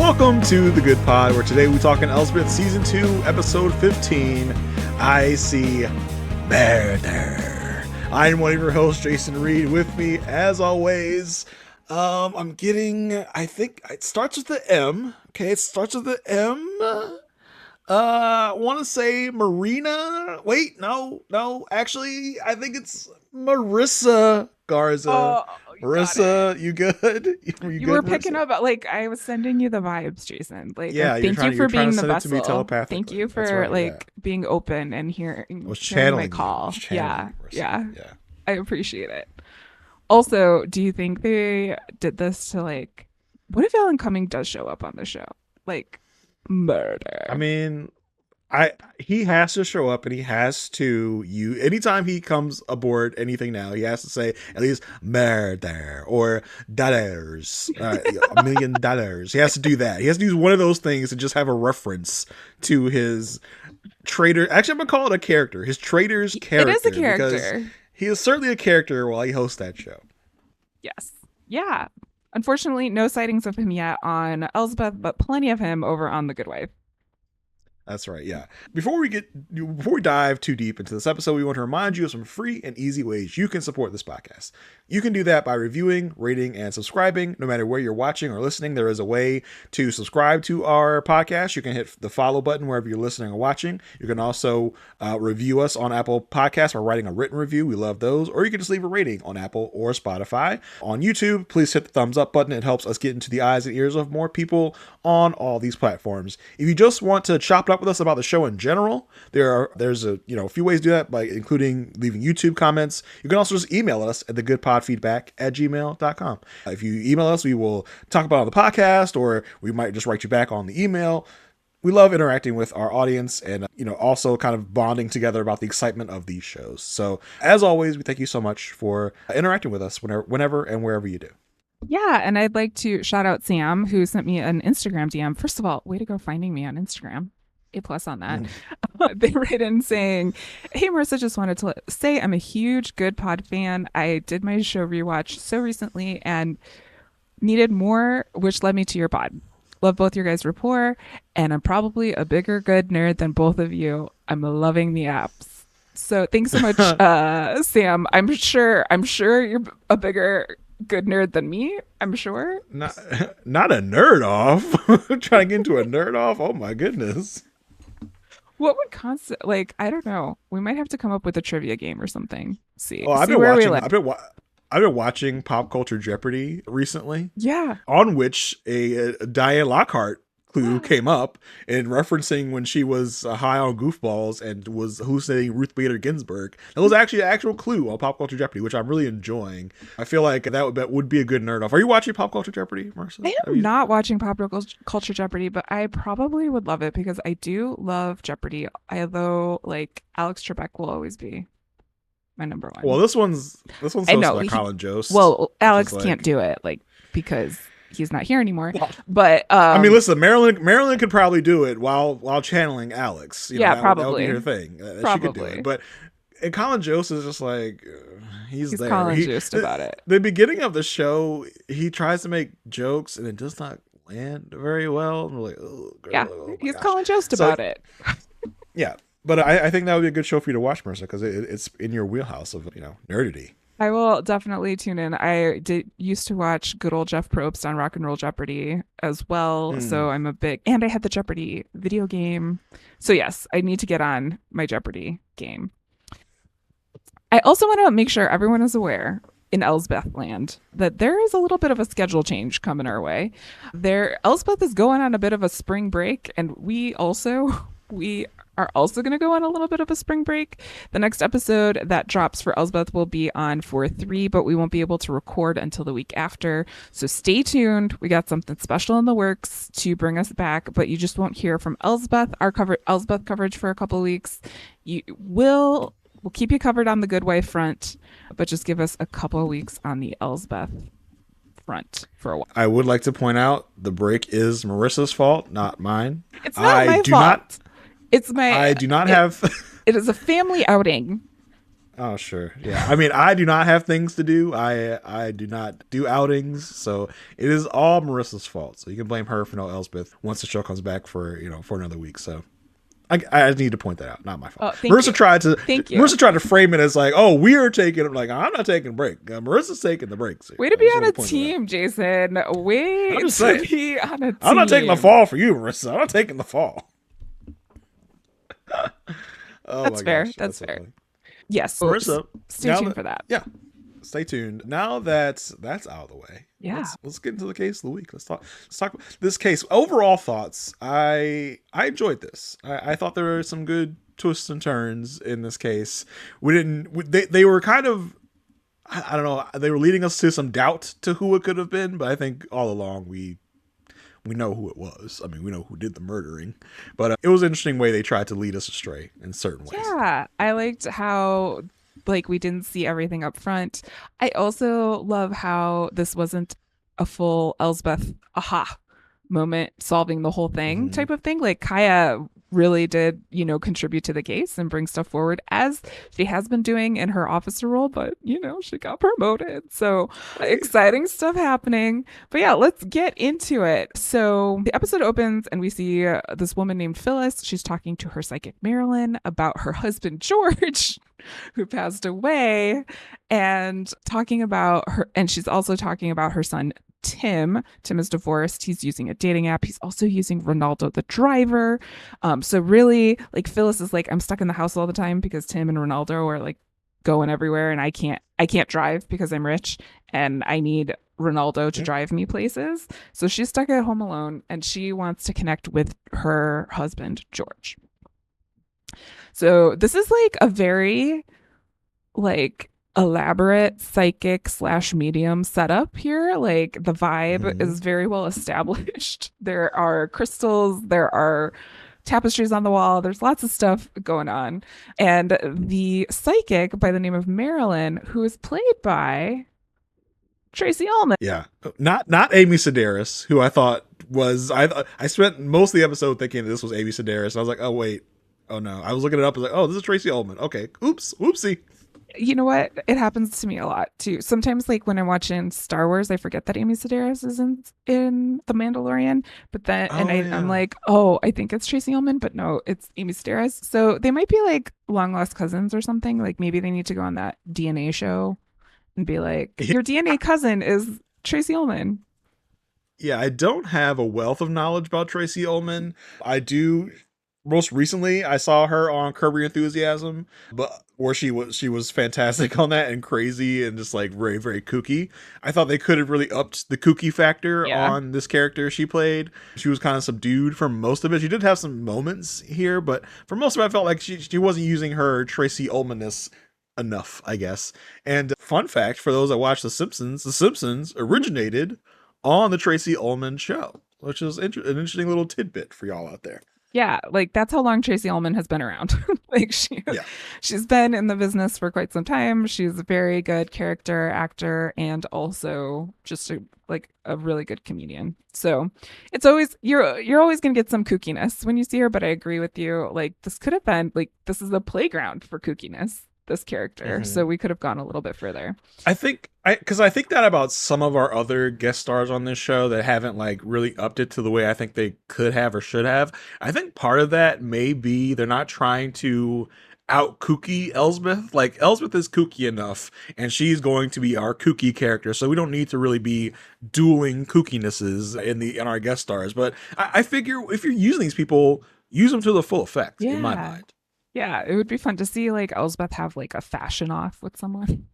Welcome to The Good Pod, where today we talk in Elsbeth Season 2, Episode 15, I See Murder. I am one of your hosts, Jason Reed. With me, as always, I'm getting, I think it starts with the M. Okay, it starts with the M. I want to say Marina. Wait, no. Actually, I think it's Marissa Garza. Oh, Marissa, you good? You were picking up, like, I was sending you the vibes, Jason. Like, yeah, thank you for being the vessel. Thank you for being open and hearing my call. Yeah. I appreciate it. Also, do you think they did this to, like, what if Alan Cumming does show up on the show? Like, murder. I mean, he has to show up, and he has to anytime he comes aboard anything now, he has to say at least murder or dollars, $1 million. He has to do that. He has to use one of those things and just have a reference to his trader. Actually, I'm gonna call it a character. His trader's character. It is a character. He is certainly a character while he hosts that show. Yes. Yeah. Unfortunately, no sightings of him yet on Elsbeth, but plenty of him over on The Good Wife. That's right, yeah. Before we dive too deep into this episode, we want to remind you of some free and easy ways you can support this podcast. You can do that by reviewing, rating, and subscribing. No matter where you're watching or listening, there is a way to subscribe to our podcast. You can hit the follow button wherever you're listening or watching. You can also review us on Apple Podcasts by writing a written review. We love those. Or you can just leave a rating on Apple or Spotify. On YouTube, please hit the thumbs up button. It helps us get into the eyes and ears of more people on all these platforms. If you just want to chop it up with us about the show in general, there's a few ways to do that, by including leaving YouTube comments. You can also just email us at thegoodpodfeedback@gmail.com. If you email us, we will talk about it on the podcast, or we might just write you back on the email. We love interacting with our audience and also kind of bonding together about the excitement of these shows. So as always, we thank you so much for interacting with us whenever and wherever you do. Yeah, and I'd like to shout out Sam, who sent me an Instagram DM. First of all, way to go finding me on Instagram. A+ on that. They write in saying, "Hey Marissa, just wanted to say I'm a huge Good Pod fan. I did my show rewatch so recently and needed more, which led me to your pod. Love both your guys' rapport, and I'm probably a bigger good nerd than both of you. I'm loving the apps." So thanks so much, Sam. I'm sure you're a bigger good nerd than me. I'm sure. Not a nerd off. Trying to get into a nerd off. Oh my goodness. What would I don't know. We might have to come up with a trivia game or something. I've been watching Pop Culture Jeopardy recently. Yeah. On which a Diane Lockhart clue came up, and referencing when she was high on goofballs and was hallucinating Ruth Bader Ginsburg. That was actually an actual clue on Pop Culture Jeopardy, which I'm really enjoying. I feel like that would be a good nerd off. Are you watching Pop Culture Jeopardy, Marissa? I am not watching Pop Culture Jeopardy, but I probably would love it because I do love Jeopardy. Although, like, Alex Trebek will always be my number one. Well, this one's hosted by Colin Jost. Well, Alex can't do it, because he's not here anymore. But I mean, listen, Marilyn could probably do it while channeling Alex. Probably. That would be her thing. She could do it. But and Colin Jost is just like he's there. Colin Jost about it. The beginning of the show, he tries to make jokes and it does not land very well. And we're like, he's Colin Jost about it. Yeah, but I think that would be a good show for you to watch, Marissa, because it's in your wheelhouse of nerdity. I will definitely tune in. I used to watch good old Jeff Probst on Rock and Roll Jeopardy as well. So I'm and I had the Jeopardy video game. So yes, I need to get on my Jeopardy game. I also want to make sure everyone is aware in Elsbeth land that there is a little bit of a schedule change coming our way. Elsbeth is going on a bit of a spring break, and we are also going to go on a little bit of a spring break. The next episode that drops for Elsbeth will be on 4/3, but we won't be able to record until the week after. So stay tuned. We got something special in the works to bring us back, but you just won't hear from Elsbeth, Elsbeth coverage for a couple of weeks. We'll keep you covered on the Good Wife front, but just give us a couple of weeks on the Elsbeth front for a while. I would like to point out the break is Marissa's fault, not mine. It's not my fault. I do not have. It is a family outing. Oh, sure. Yeah. I mean, I do not have things to do. I do not do outings, so it is all Marissa's fault. So you can blame her for no Elsbeth once the show comes back for for another week. So I need to point that out. Not my fault. Oh, thank you. Thank you. Marissa tried to frame it as like, oh, we're taking it. Like, I'm not taking a break. Marissa's taking the breaks. Way to be on a team, Jason. Way I'm just to saying. be on a team. I'm not taking the fall for you, Marissa. I'm not taking the fall. Oh, that's fair. Gosh, that's fair. Funny. Yes. So Marissa, stay tuned for that. Yeah. Stay tuned. Now that's out of the way. Yeah. Let's get into the case of the week. Let's talk about this case. Overall thoughts. I enjoyed this. I thought there were some good twists and turns in this case. They were kind of, I don't know, they were leading us to some doubt to who it could have been, but I think all along we know who it was. I mean, we know who did the murdering, but it was an interesting way they tried to lead us astray in certain ways. Yeah, I liked how we didn't see everything up front. I also love how this wasn't a full Elsbeth aha moment solving the whole thing type of thing. Like Kaya really did, contribute to the case and bring stuff forward as she has been doing in her officer role, but she got promoted. So exciting stuff happening. But yeah, let's get into it. So the episode opens and we see this woman named Phyllis. She's talking to her psychic Marilyn about her husband George who passed away, and talking about her, and she's also talking about her son Tim. Tim is divorced. He's using a dating app. He's also using Ronaldo the driver. So really, Phyllis is like, I'm stuck in the house all the time because Tim and Ronaldo are going everywhere, and I can't drive because I'm rich, and I need Ronaldo to drive me places. So she's stuck at home alone, and she wants to connect with her husband George. So this is a very elaborate psychic / medium setup here. The vibe is very well established. There are crystals, there are tapestries on the wall, there's lots of stuff going on. And the psychic by the name of Marilyn, who is played by Tracy Ullman. Yeah. Not Amy Sedaris, who I thought was, I spent most of the episode thinking this was Amy Sedaris. I was like, oh wait, oh no. I was looking it up. I was like, oh, this is Tracy Ullman. Okay. Oops. Whoopsie. You know what? It happens to me a lot too. Sometimes when I'm watching Star Wars, I forget that Amy Sedaris is in The Mandalorian. But then, I'm like, oh, I think it's Tracy Ullman, but no, it's Amy Sedaris. So they might be long lost cousins or something. Maybe they need to go on that DNA show and be like, your DNA cousin is Tracy Ullman. Yeah, I don't have a wealth of knowledge about Tracy Ullman. I do. Most recently, I saw her on Curb Your Enthusiasm, but where she was fantastic on that and crazy and just very, very kooky. I thought they could have really upped the kooky factor on this character she played. She was kind of subdued for most of it. She did have some moments here, but for most of it, I felt like she wasn't using her Tracy Ullman-ness enough, I guess. And fun fact for those that watch The Simpsons originated on the Tracy Ullman show, which is an interesting little tidbit for y'all out there. Yeah, that's how long Tracy Ullman has been around. She's been in the business for quite some time. She's a very good character actor and also just a really good comedian. So it's always you're always gonna get some kookiness when you see her. But I agree with you. This could have been this is a playground for kookiness, this character. So we could have gone a little bit further. I think that about some of our other guest stars on this show that haven't really upped it to the way I think they could have or should have. I think part of that may be they're not trying to out kooky Elsbeth. Elsbeth is kooky enough, and she's going to be our kooky character, so we don't need to really be dueling kookinesses in our guest stars. But I figure if you're using these people, use them to the full effect, in my mind. Yeah, it would be fun to see Elsbeth have a fashion off with someone.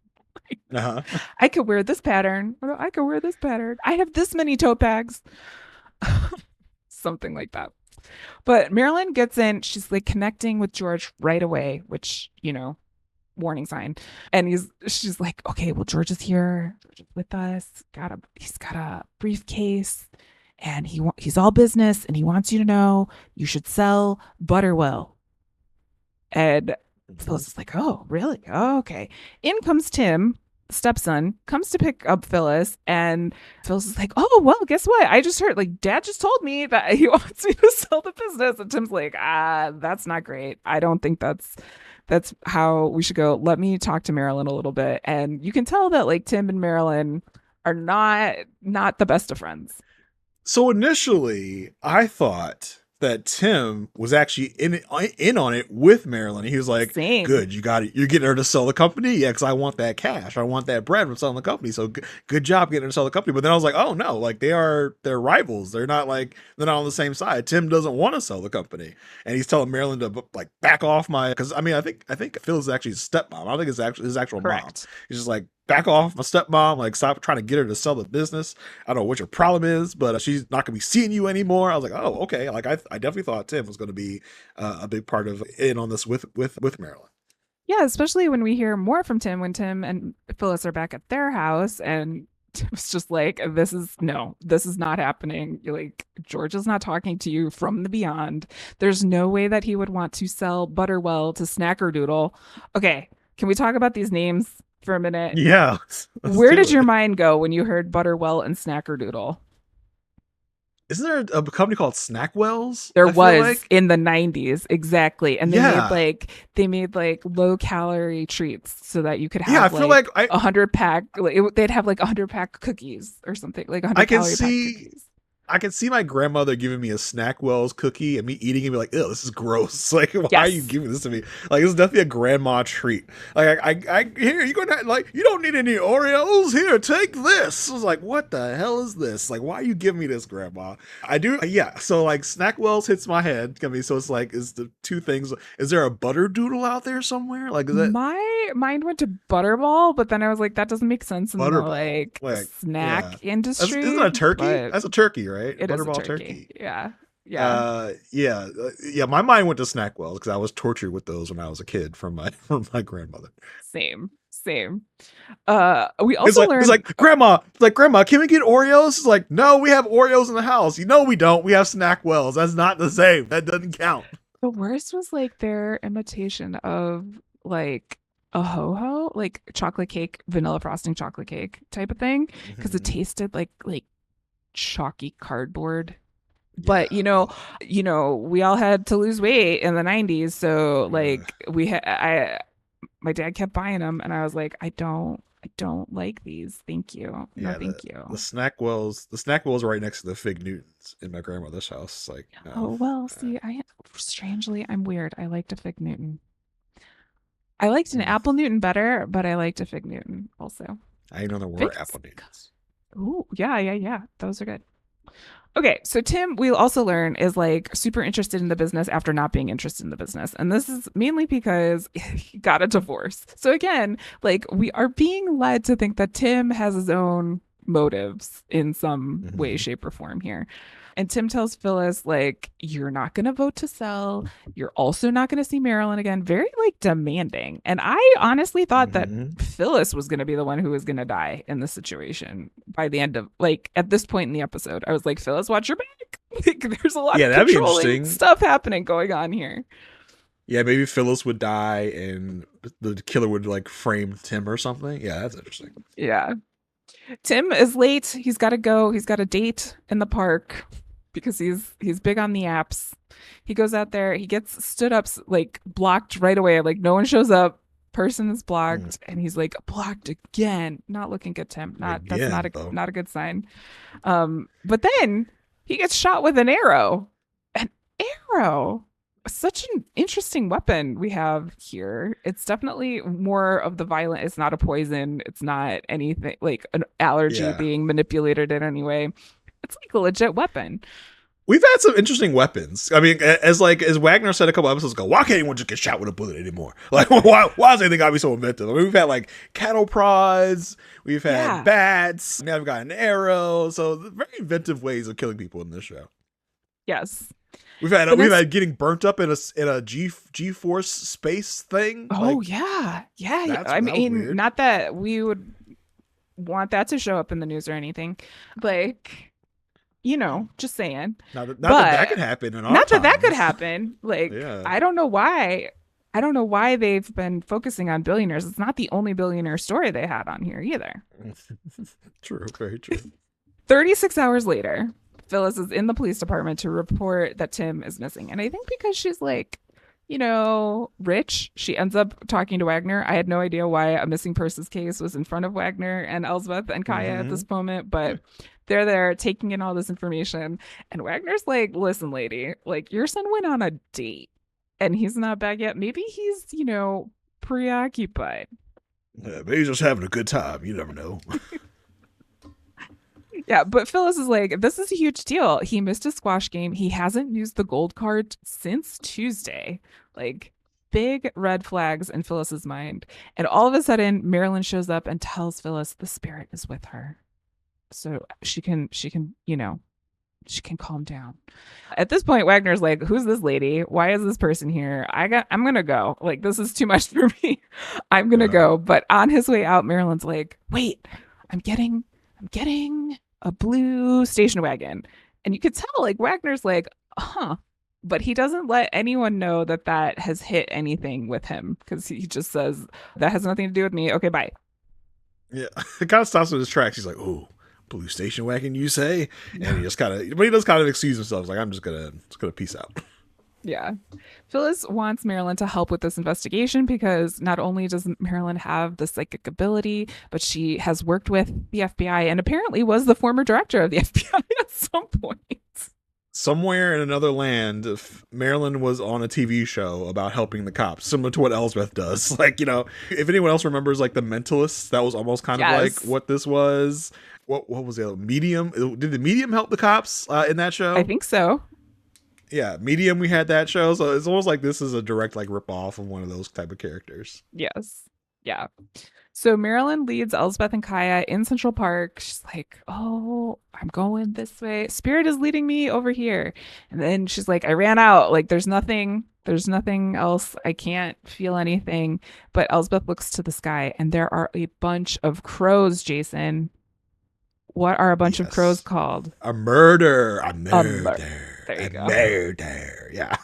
I could wear this pattern. I could wear this pattern. I have this many tote bags. Something like that. But Marilyn gets in. She's connecting with George right away, which, warning sign. And she's like, okay, well, George is here. George is with us. He's got a briefcase, and he's all business, and he wants you to know you should sell Butterwell. And Phyllis is like, oh, really? Oh, okay. In comes Tim, stepson, comes to pick up Phyllis, and Phyllis is like, oh, well, guess what? I just heard, Dad just told me that he wants me to sell the business. And Tim's like, that's not great. I don't think that's That's how we should go. Let me talk to Marilyn a little bit. And you can tell that like Tim and Marilyn are not the best of friends. So initially, I thought that Tim was actually in on it with Marilyn. He was like, Same. "Good, you got it. You're getting her to sell the company, yeah, because I want that cash. I want that bread from selling the company. So good job getting her to sell the company." But then I was like, "Oh no, like they're rivals. They're not on the same side. Tim doesn't want to sell the company, and he's telling Marilyn to like back off my because I mean I think Phyllis is actually his stepmom. I don't think it's actually his actual mom. Correct. He's just like." Back off my stepmom, like stop trying to get her to sell the business. I don't know what your problem is, but she's not gonna be seeing you anymore. I was like, oh, okay. Like I definitely thought Tim was gonna be a big part of in on this with Marilyn. Yeah, especially when we hear more from Tim when Tim and Phyllis are back at their house and Tim's just like, this is not happening. You're like, George is not talking to you from the beyond. There's no way that he would want to sell Butterwell to Snackerdoodle. Okay, can we talk about these names for a minute? Yeah. Where did your mind go when you heard Butterwell and Snackerdoodle? Isn't there a company called Snackwells? There was in the 90s, exactly. And they made like low calorie treats so that you could have I feel like 100 pack they'd have like 100 pack cookies or something, like 100 calorie pack cookies. I can see my grandmother giving me a Snackwell's cookie and me eating it and be like, ew, this is gross. Like, why are you giving this to me? Like, it's definitely a grandma treat. Like, I here, you're gonna like, you don't need any Oreos. Here, take this. I was like, what the hell is this? Like, why are you giving me this, grandma? I do, yeah. So like, Snackwell's hits my head. I mean, so it's like, is the two things? Is there a butter doodle out there somewhere? Like, is that my mind went to Butterball, but then I was like, that doesn't make sense in the like snack industry. Isn't that a turkey? That's a turkey, right? It Butterball is a turkey. Yeah. My mind went to Snackwell because I was tortured with those when I was a kid from my grandmother. Same. We also learned. It's like grandma, can we get Oreos? It's like, no, we have Oreos in the house. You know we don't. We have Snackwells. That's not the same. That doesn't count. The worst was like their imitation of like a ho-ho, like chocolate cake, vanilla frosting chocolate cake type of thing, because it tasted like chalky cardboard. But you know we all had to lose weight in the 90s, so like my dad kept buying them and I was like, I don't like these, thank you. No, thank you. The Snackwells are right next to the Fig Newtons in my grandmother's house. Like, no. Oh well, see, I'm weird. I liked a Fig Newton. I liked an Apple Newton better, but I liked a Fig Newton also. I didn't know there were Apple Newtons. Ooh, yeah. Those are good. Okay, so Tim, we'll also learn, is like super interested in the business after not being interested in the business. And this is mainly because he got a divorce. So again, like we are being led to think that Tim has his own motives in some way, shape, or form here. And Tim tells Phyllis, like, you're not going to vote to sell. You're also not going to see Marilyn again. Very, like, demanding. And I honestly thought that Phyllis was going to be the one who was going to die in this situation by the end of, like, at this point in the episode. I was like, Phyllis, watch your back. Like, there's a lot of controlling stuff happening going on here. Yeah, maybe Phyllis would die and the killer would, like, frame Tim or something. Yeah, that's interesting. Yeah. Tim is late. He's got to go. He's got a date in the park because he's big on the apps. He goes out there. He gets stood up, like blocked right away. Like no one shows up. Person is blocked, and he's like blocked again. Not looking good, Tim. That's not a good sign. But then he gets shot with an arrow. An arrow. Such an interesting weapon we have here. It's definitely more of the violent. It's not a poison. It's not anything like an allergy being manipulated in any way. It's like a legit weapon. We've had some interesting weapons. I mean, as Wagner said a couple episodes ago, why can't anyone just get shot with a bullet anymore? Like, why does anything gotta be so inventive? I mean, we've had like cattle prods, we've had bats, now we've got an arrow. So very inventive ways of killing people in this show. Yes. We've had getting burnt up in a G-force space thing. Oh like, yeah. I mean, not that we would want that to show up in the news or anything. Like, you know, just saying. Not that could happen in our Not times. that could happen. Like, I don't know why. I don't know why they've been focusing on billionaires. It's not the only billionaire story they had on here either. True, very true. 36 hours later, Phyllis is in the police department to report that Tim is missing. And I think because she's like rich. She ends up talking to Wagner. I had no idea why a missing persons case was in front of Wagner and Elsbeth and Kaya at Mm-hmm. this moment, but they're there taking in all this information. And Wagner's like, listen, lady, like your son went on a date and he's not back yet. Maybe he's, preoccupied. Yeah, but he's just having a good time. You never know. Yeah, but Phyllis is like, this is a huge deal. He missed a squash game. He hasn't used the gold card since Tuesday. Like, big red flags in Phyllis's mind. And all of a sudden, Marilyn shows up and tells Phyllis the spirit is with her. So she can calm down. At this point, Wagner's like, who's this lady? Why is this person here? I'm gonna go. Like, this is too much for me. I'm gonna go. But on his way out, Marilyn's like, wait, I'm getting a blue station wagon. And you could tell, like, Wagner's like, huh. But he doesn't let anyone know that has hit anything with him because he just says, that has nothing to do with me. Okay, bye. Yeah, it kind of stops in his tracks. He's like, "Oh, blue station wagon, you say?" And he just kind of, but he does kind of excuse himself. He's like, "I'm just gonna peace out." Yeah. Phyllis wants Marilyn to help with this investigation because not only does Marilyn have the psychic ability, but she has worked with the FBI and apparently was the former director of the FBI at some point. Somewhere in another land, Marilyn was on a TV show about helping the cops, similar to what Elsbeth does. Like, if anyone else remembers, like, The Mentalist, that was almost kind of like what this was. What was the other? Medium? Did the Medium help the cops in that show? I think so. Yeah, Medium, we had that show. So it's almost like this is a direct, like, rip-off of one of those type of characters. Yes. Yeah. So Marilyn leads Elsbeth and Kaya in Central Park. She's like, oh, I'm going this way. Spirit is leading me over here. And then she's like, I ran out. Like, there's nothing else. I can't feel anything. But Elsbeth looks to the sky and there are a bunch of crows, Jason. What are a bunch of crows called? A murder. A murder. There you go. Murder. Yeah.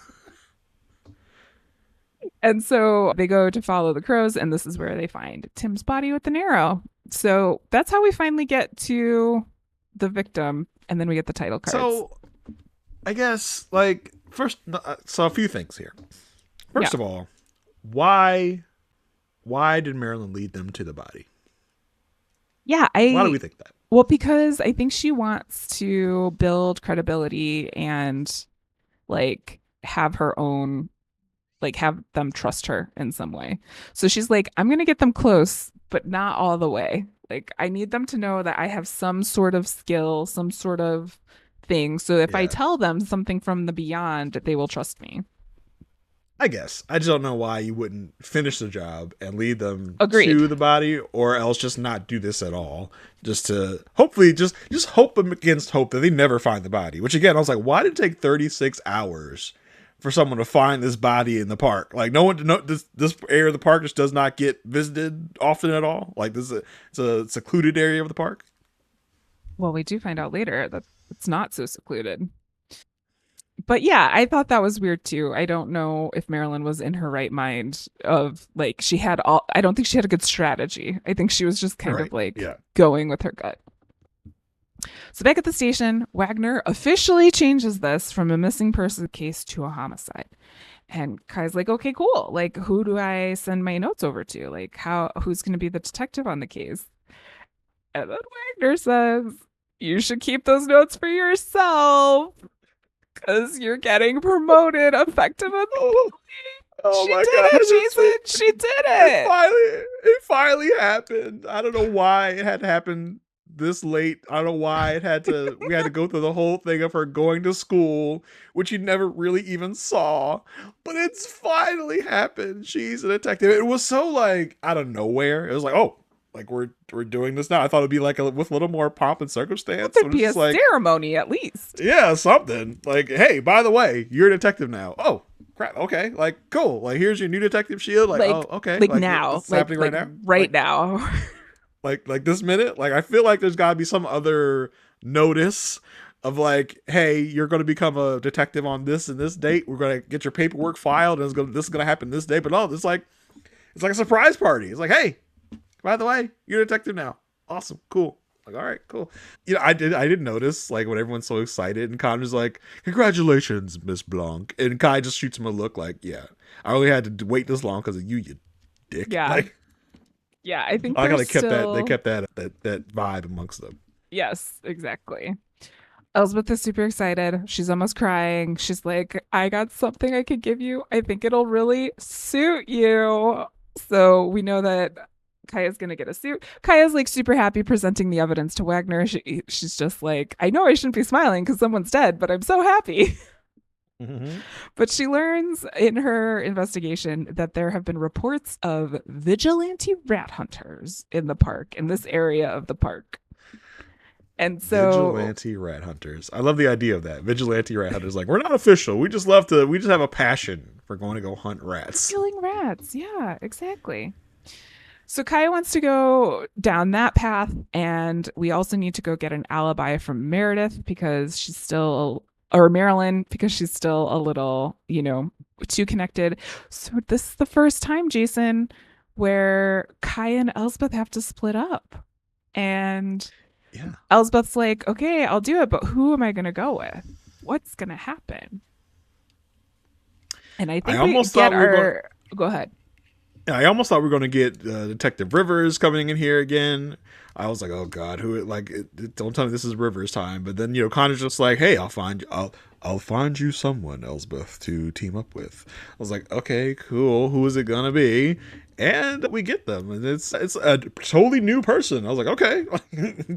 And so they go to follow the crows, and this is where they find Tim's body with an arrow. So that's how we finally get to the victim, and then we get the title cards. So I guess, like, first, so a few things here. First of all, why did Marilyn lead them to the body? Yeah, why do we think that? Well, because I think she wants to build credibility and, like, have her own, like, have them trust her in some way. So she's like, I'm going to get them close, but not all the way. Like, I need them to know that I have some sort of skill, some sort of thing. So if I tell them something from the beyond, they will trust me. I guess. I just don't know why you wouldn't finish the job and lead them to the body, or else just not do this at all. Just to hopefully just hope against hope that they never find the body. Which, again, I was like, why did it take 36 hours for someone to find this body in the park? Like, this area of the park just does not get visited often at all. Like, it's a secluded area of the park. Well, we do find out later that it's not so secluded. But yeah, I thought that was weird too. I don't know if Marilyn was in her right mind of, like, I don't think she had a good strategy. I think she was just kind of like going with her gut. So back at the station, Wagner officially changes this from a missing person case to a homicide. And Kai's like, okay, cool. Like, who do I send my notes over to? Like, who's going to be the detective on the case? And then Wagner says, you should keep those notes for yourself because you're getting promoted effective immediately. Oh she my did God, it, Jason. She did it. It finally happened. I don't know why it had to happen this late. I don't know why we had to go through the whole thing of her going to school, which you never really even saw, but it's finally happened. She's a detective. It was so, like, out of nowhere. It was like, oh, like, we're doing this now. I thought it'd be like with a little more pomp and circumstance. There'd be a ceremony at least. Yeah, something. Like, hey, by the way, you're a detective now. Oh, crap. Okay, like, cool. Like, here's your new detective shield. Like, oh, okay. Like now. It's happening right now. Right now. Like this minute. Like, I feel like there's got to be some other notice of, like, hey, you're going to become a detective on this and this date. We're going to get your paperwork filed, and this is going to happen this day. But no, it's like a surprise party. It's like, hey, by the way, you're a detective now. Awesome. Cool. Like, all right, cool. I did notice, like, when everyone's so excited and Connor's like, congratulations, Miss Blanc. And Kai just shoots him a look like, yeah, I only had to wait this long because of you dick. Yeah. Like, Yeah, I think I like how they're they still... kept that vibe amongst them. Yes, exactly. Elsbeth is super excited. She's almost crying. She's like, I got something I could give you. I think it'll really suit you. So we know that Kaya's going to get a suit. Kaya's like super happy presenting the evidence to Wagner. She's just like, I know I shouldn't be smiling because someone's dead, but I'm so happy. Mm-hmm. But she learns in her investigation that there have been reports of vigilante rat hunters in the park, in this area of the park. And so Vigilante rat hunters. I love the idea of that. Vigilante rat hunters. Like, we're not official. We just have a passion for going to go hunt rats. killing rats. Yeah, exactly. So Kaya wants to go down that path, and we also need to go get an alibi from Meredith because she's still, or Marilyn, because she's still a little, too connected. So this is the first time, Jason, where Kaya and Elspeth have to split up. And Yeah. Elsbeth's like, okay, I'll do it, but who am I going to go with? What's going to happen? And I think Go ahead. I almost thought we were going to get Detective Rivers coming in here again. I was like, oh god, don't tell me this is Rivers time. But then, Connor's just like, hey, I'll find you someone, Elsbeth, to team up with. I was like, okay, cool. Who is it gonna be? And we get them, and it's a totally new person. I was like, okay,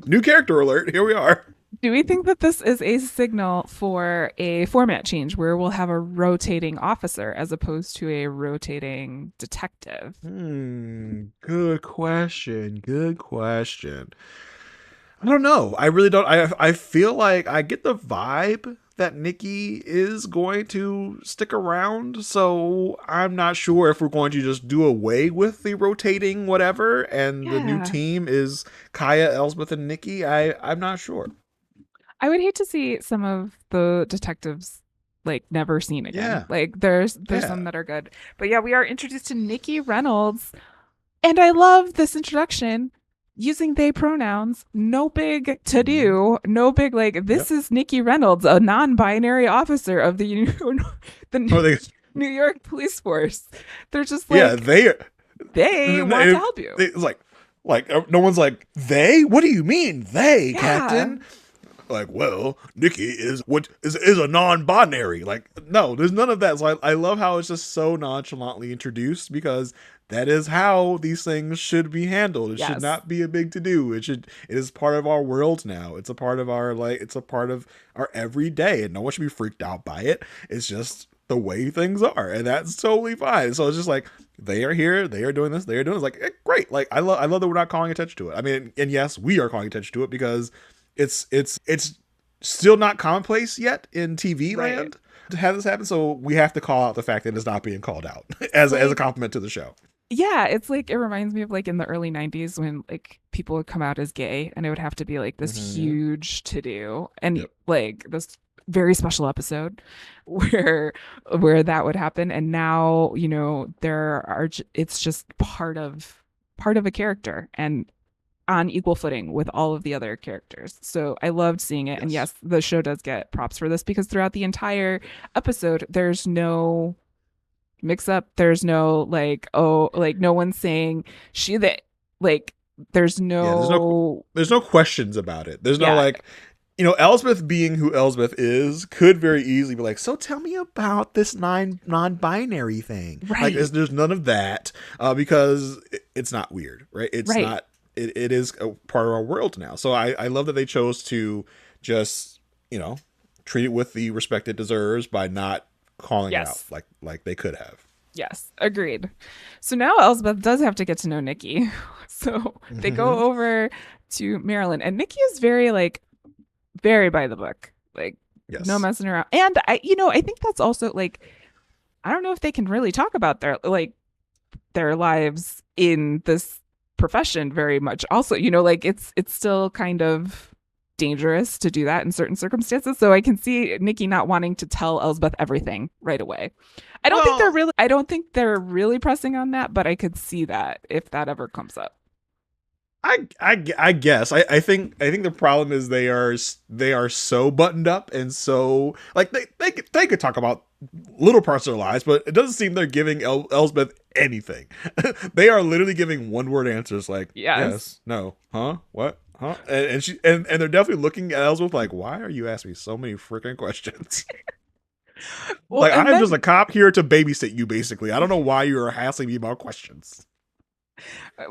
new character alert. Here we are. Do we think that this is a signal for a format change where we'll have a rotating officer as opposed to a rotating detective? Good question. Good question. I don't know. I really don't. I feel like I get the vibe that Nikki is going to stick around. So I'm not sure if we're going to just do away with the rotating whatever and the new team is Kaya, Elsbeth, and Nikki. I'm not sure. I would hate to see some of the detectives like never seen again. Yeah. Like there's some that are good. But yeah, we are introduced to Nikki Reynolds. And I love this introduction using they pronouns. No big to do. No big like this is Nikki Reynolds, a non-binary officer of the New York police force. They're just like they want to help you. It's like no one's like, they? What do you mean they, Captain? Like, well, Nikki is a non-binary. Like, no, there's none of that. So I love how it's just so nonchalantly introduced because that is how these things should be handled. It should not be a big to-do. It is part of our world now. It's a part of our everyday, and no one should be freaked out by it. It's just the way things are, and that's totally fine. So it's just like, they are here, they are doing this, they are doing this. Like, great. Like, I love that we're not calling attention to it. I mean, and yes, we are calling attention to it because it's still not commonplace yet in TV land to have this happen. So we have to call out the fact that it's not being called out as a compliment to the show. Yeah, it's like, it reminds me of like in the early 90s when like people would come out as gay and it would have to be like this huge to do and like this very special episode where that would happen. And now, it's just part of a character and on equal footing with all of the other characters. So I loved seeing it. Yes. And yes, the show does get props for this because throughout the entire episode, there's no mix up. There's no no one's saying she that, like, there's no questions about it. There's no like, Elsbeth being who Elsbeth is could very easily be like, so tell me about this non-binary thing. Right. Like, there's none of that because it's not weird, right? It's not. It is a part of our world now. So I love that they chose to just, treat it with the respect it deserves by not calling it out like they could have. Yes, agreed. So now Elspeth does have to get to know Nikki. So they go over to Marilyn, and Nikki is very by the book, like no messing around. And I think that's also like, I don't know if they can really talk about their lives in this profession very much. Also, it's still kind of dangerous to do that in certain circumstances. So I can see Nikki not wanting to tell Elsbeth everything right away. I don't think they're really pressing on that, but I could see that if that ever comes up. I guess I think the problem is they are so buttoned up and so like they could talk about little parts of their lives, but it doesn't seem they're giving Elsbeth anything. They are literally giving one word answers like Yes. yes, no, huh, what, huh, and they're definitely looking at Elsbeth like, why are you asking me so many freaking questions? Well, Like and I'm then just a cop here to babysit you, basically. I don't know why you are hassling me about questions.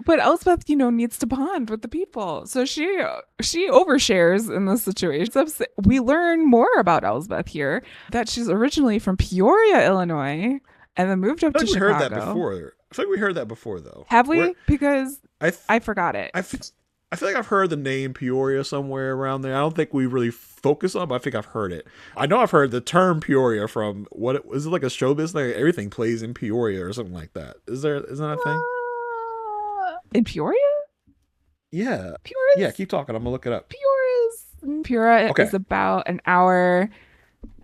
but Elspeth, needs to bond with the people. So she overshares in this situation. We learn more about Elspeth here, that she's originally from Peoria, Illinois, and then moved up I feel to like we heard that Chicago. before. I feel like we heard that before though. Have Where we? Because I th- I forgot it. I feel like I've heard the name Peoria somewhere around there. I don't think we really focus on it, but I think I've heard it. I know I've heard the term Peoria from is it like a show business? Like everything plays in Peoria or something like that. Isn't that a thing? In Peoria? Yeah. Yeah, Peoria's keep talking. I'm gonna look it up. Peoria Okay. is about an hour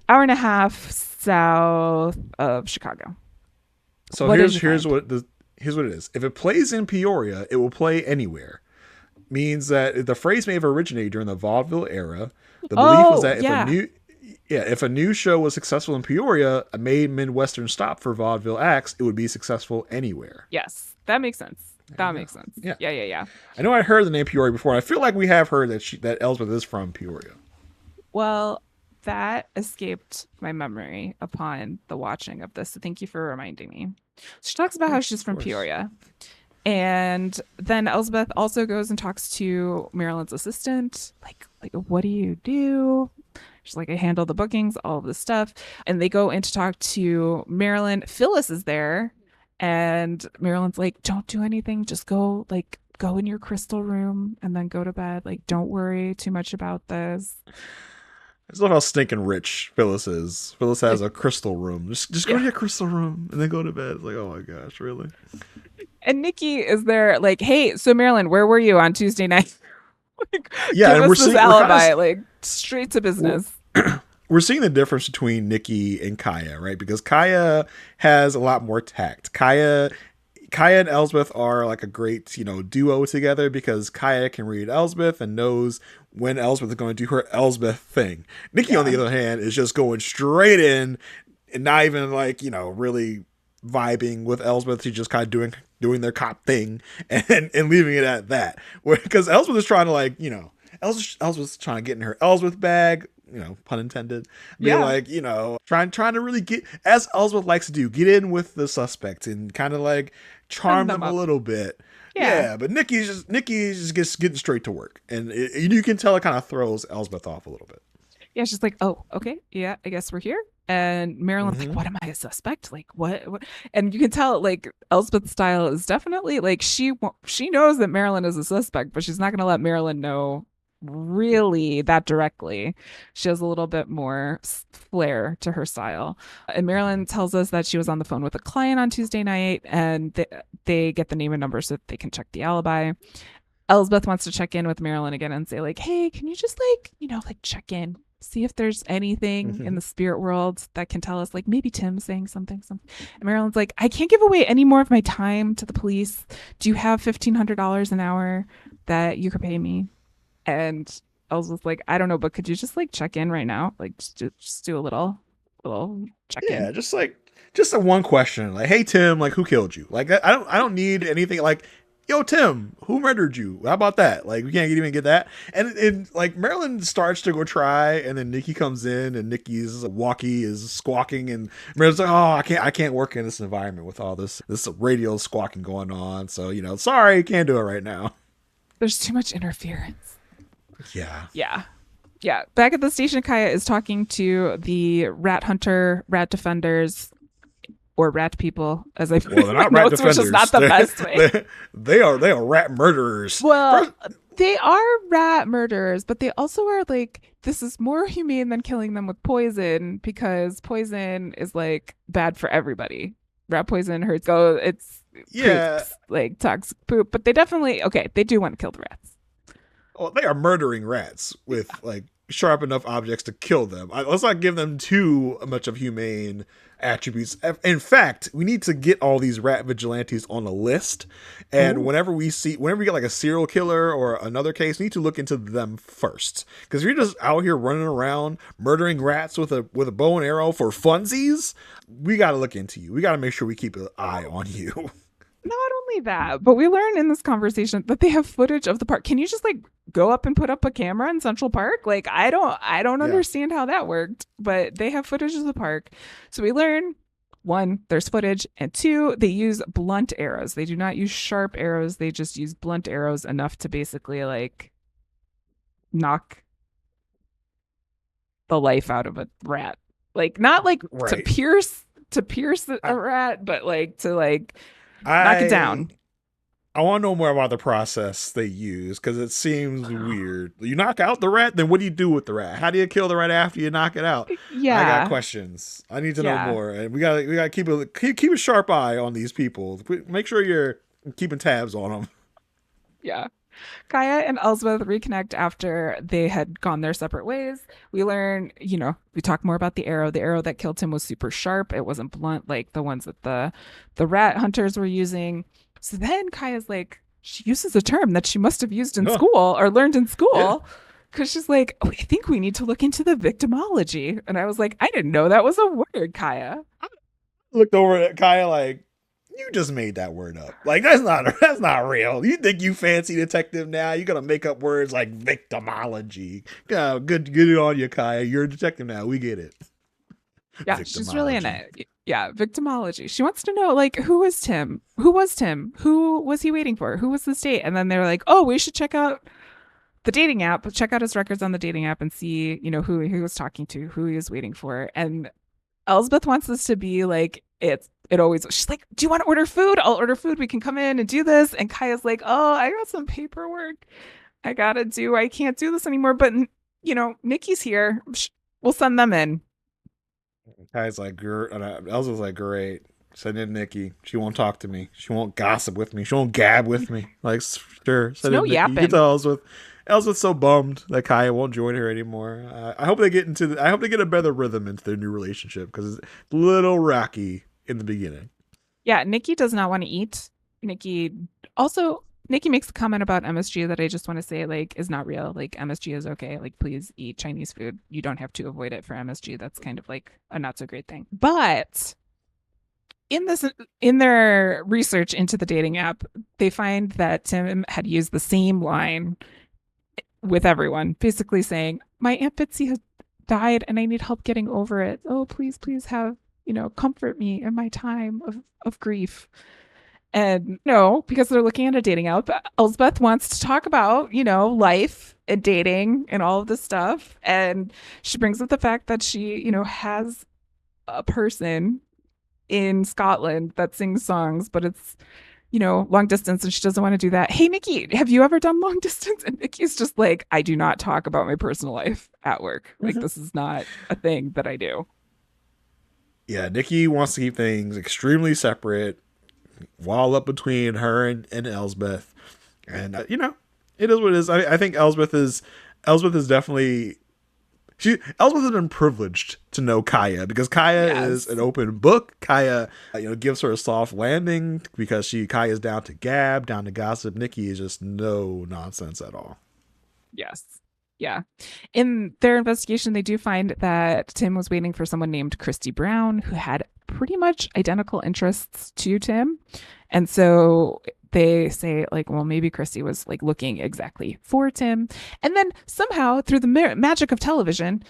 and a half south of Chicago. So What did you here's find? here's what it is. If it plays in Peoria, it will play anywhere. Means that the phrase may have originated during the vaudeville era. The belief was Oh, that yeah. if a new show was successful in Peoria, a made Midwestern stop for vaudeville acts, it would be successful anywhere. Yes. That makes sense. There That you go. makes sense. Yeah, Yeah, yeah, yeah. I know I heard the name Peoria before. I feel like we have heard that Elsbeth is from Peoria. Well, that escaped my memory upon the watching of this. So thank you for reminding me. She talks about how she's Of from course. Peoria. And then Elsbeth also goes and talks to Marilyn's assistant. Like, what do you do? She's like, I handle the bookings, all of this stuff. And they go in to talk to Marilyn. Phyllis is there. And Marilyn's like, don't do anything. Just go in your crystal room and then go to bed. Like, don't worry too much about this. I just love how stinking rich Phyllis is. Phyllis has a crystal room. Just go Yeah. to your crystal room and then go to bed. It's like, oh my gosh, really? And Nikki is there, like, hey, so Marilyn, where were you on Tuesday night? Like, Yeah, give and us this we're kind alibi, of like straight to we're, business. we're seeing the difference between Nikki and Kaya, right? Because Kaya has a lot more tact. Kaya and Elsbeth are like a great, duo together because Kaya can read Elsbeth and knows when Elsbeth is going to do her Elsbeth thing. Nikki, on Yeah. the other hand, is just going straight in and not even like, really vibing with Elsbeth. She's just kind of doing their cop thing and leaving it at that. Because Elsbeth is trying to like, Elsbeth's trying to get in her Elsbeth bag, pun intended. Be Yeah. like, trying to really get, as Elsbeth likes to do, get in with the suspects and kind of like charm Send them them a up. little bit. Yeah. Yeah, but Nikki's just gets getting straight to work, and you can tell it kind of throws Elsbeth off a little bit. Yeah, she's like, oh, okay, yeah, I guess we're here. And Marilyn's like, Mm-hmm. what am I, a suspect? Like, what? And you can tell, like, Elspeth's style is definitely like she knows that Marilyn is a suspect, but she's not going to let Marilyn know really that directly. She has a little bit more flair to her style. And Marilyn tells us that she was on the phone with a client on Tuesday night, and they get the name and number so that they can check the alibi. Elsbeth wants to check in with Marilyn again and say, like, hey, can you just like check in, see if there's anything in Mm-hmm. the spirit world that can tell us, like maybe Tim's saying something. And Marilyn's like, I can't give away any more of my time to the police. Do you have $1,500 an hour that you could pay me? And Elsbeth's like, I don't know, but could you just like check in right now? Like just do a little check in. Yeah, just a one question, like, hey Tim, like who killed you? Like I don't need anything like, yo Tim, who murdered you? How about that? Like we can't even get that. And like Marilyn starts to go try, and then Nikki comes in, and Nikki's walkie is squawking, and Marilyn's like, oh, I can't work in this environment with all this radio squawking going on. So sorry, can't do it right now. There's too much interference. Yeah. Yeah. Yeah. Back at the station, Kaya is talking to the rat hunter, rat defenders, or rat people, as I put Well, in they're my not rat notes, which is defenders. not the best way. They are rat murderers. Well, First, they are rat murderers, but they also are like, this is more humane than killing them with poison, because poison is like bad for everybody. Rat poison hurts. Go, it's yeah. creeps, like toxic poop, but they definitely, okay, they do want to kill the rats. Oh, they are murdering rats with like sharp enough objects to kill them. Let's not give them too much of humane attributes. In fact, we need to get all these rat vigilantes on a list. And Ooh. whenever we get like a serial killer or another case, we need to look into them first. Because if you're just out here running around murdering rats with a bow and arrow for funsies, we got to look into you. We got to make sure we keep an eye on you. Not only that, but we learn in this conversation that they have footage of the park. Can you just like go up and put up a camera in Central Park? Like I don't Yeah. understand how that worked, but they have footage of the park. So we learn one, there's footage, and two, they use blunt arrows. They do not use sharp arrows. They just use blunt arrows enough to basically like knock the life out of a rat. Like not like to Right. pierce a rat, but like to like knock it I down. I want to know more about the process they use because it seems weird. You knock out the rat, then what do you do with the rat? How do you kill the rat after you knock it out? I got Yeah. questions. I need to know Yeah. more, and we gotta keep a sharp eye on these people. Make sure you're keeping tabs on them. Yeah. Kaya and Elsbeth reconnect after they had gone their separate ways. We learn, we talk more about the arrow. The arrow that killed him was super sharp. It wasn't blunt like the ones that the rat hunters were using. So then Kaya's like, she uses a term that she must have used in Huh. school or learned in Yeah. school. Because she's like, oh, I think we need to look into the victimology. And I was like, I didn't know that was a word, Kaya. Looked over at Kaya like, you just made that word up. Like that's not real. You think you fancy detective now? You gotta make up words like victimology. Yeah, good on you, Kaya. You're a detective now. We get it. Yeah, she's really in Victimology. it. Yeah, victimology. She wants to know like who was Tim? Who was Tim? Who was he waiting for? Who was this date? And then they're like, "Oh, we should check out the dating app. Check out his records on the dating app and see, who he was talking to, who he was waiting for." And Elsbeth wants this to be like it always. She's like, "Do you want to order food? I'll order food. We can come in and do this." And Kaya's like, "Oh, I got some paperwork I gotta do. I can't do this anymore." But Nikki's here. We'll send them in. Kaya's like, Elsa's like, great. Send in Nikki. She won't talk to me. She won't gossip with me. She won't gab with me. Like, sure, It's send no in Nikki. You can yapping. tell Elsbeth. Elsbeth's so bummed that Kaya won't join her anymore. I hope they get I hope they get a better rhythm into their new relationship because it's a little rocky in the beginning. Yeah, Nikki does not want to eat. Nikki also Nikki makes a comment about MSG that I just want to say like is not real. Like MSG is okay. Like please eat Chinese food. You don't have to avoid it for MSG. That's kind of like a not so great thing. But in their research into the dating app, they find that Tim had used the same line with everyone, basically saying, "My Aunt Bitsy has died and I need help getting over it. Oh, please, please have, comfort me in my time of grief." And no, because they're looking at a dating app, Elsbeth wants to talk about, life and dating and all of this stuff. And she brings up the fact that she, has a person in Scotland that sings songs, but it's, long distance and she doesn't want to do that. Hey, Nikki, have you ever done long distance? And Nikki's just like, I do not talk about my personal life at work. Like, this is not a thing that I do. Yeah, Nikki wants to keep things extremely separate, wall up between her and Elsbeth. And, it is what it is. I think Elsbeth is definitely Elsbeth has been privileged to know Kaya because Kaya is Yes. an open book. Kaya, gives her a soft landing because Kaya's down to gab, down to gossip. Nikki is just no nonsense at all. Yes. Yeah. In their investigation, they do find that Tim was waiting for someone named Christy Brown who had pretty much identical interests to Tim. And so they say, like, well, maybe Christy was like looking exactly for Tim. And then somehow, through the magic of television,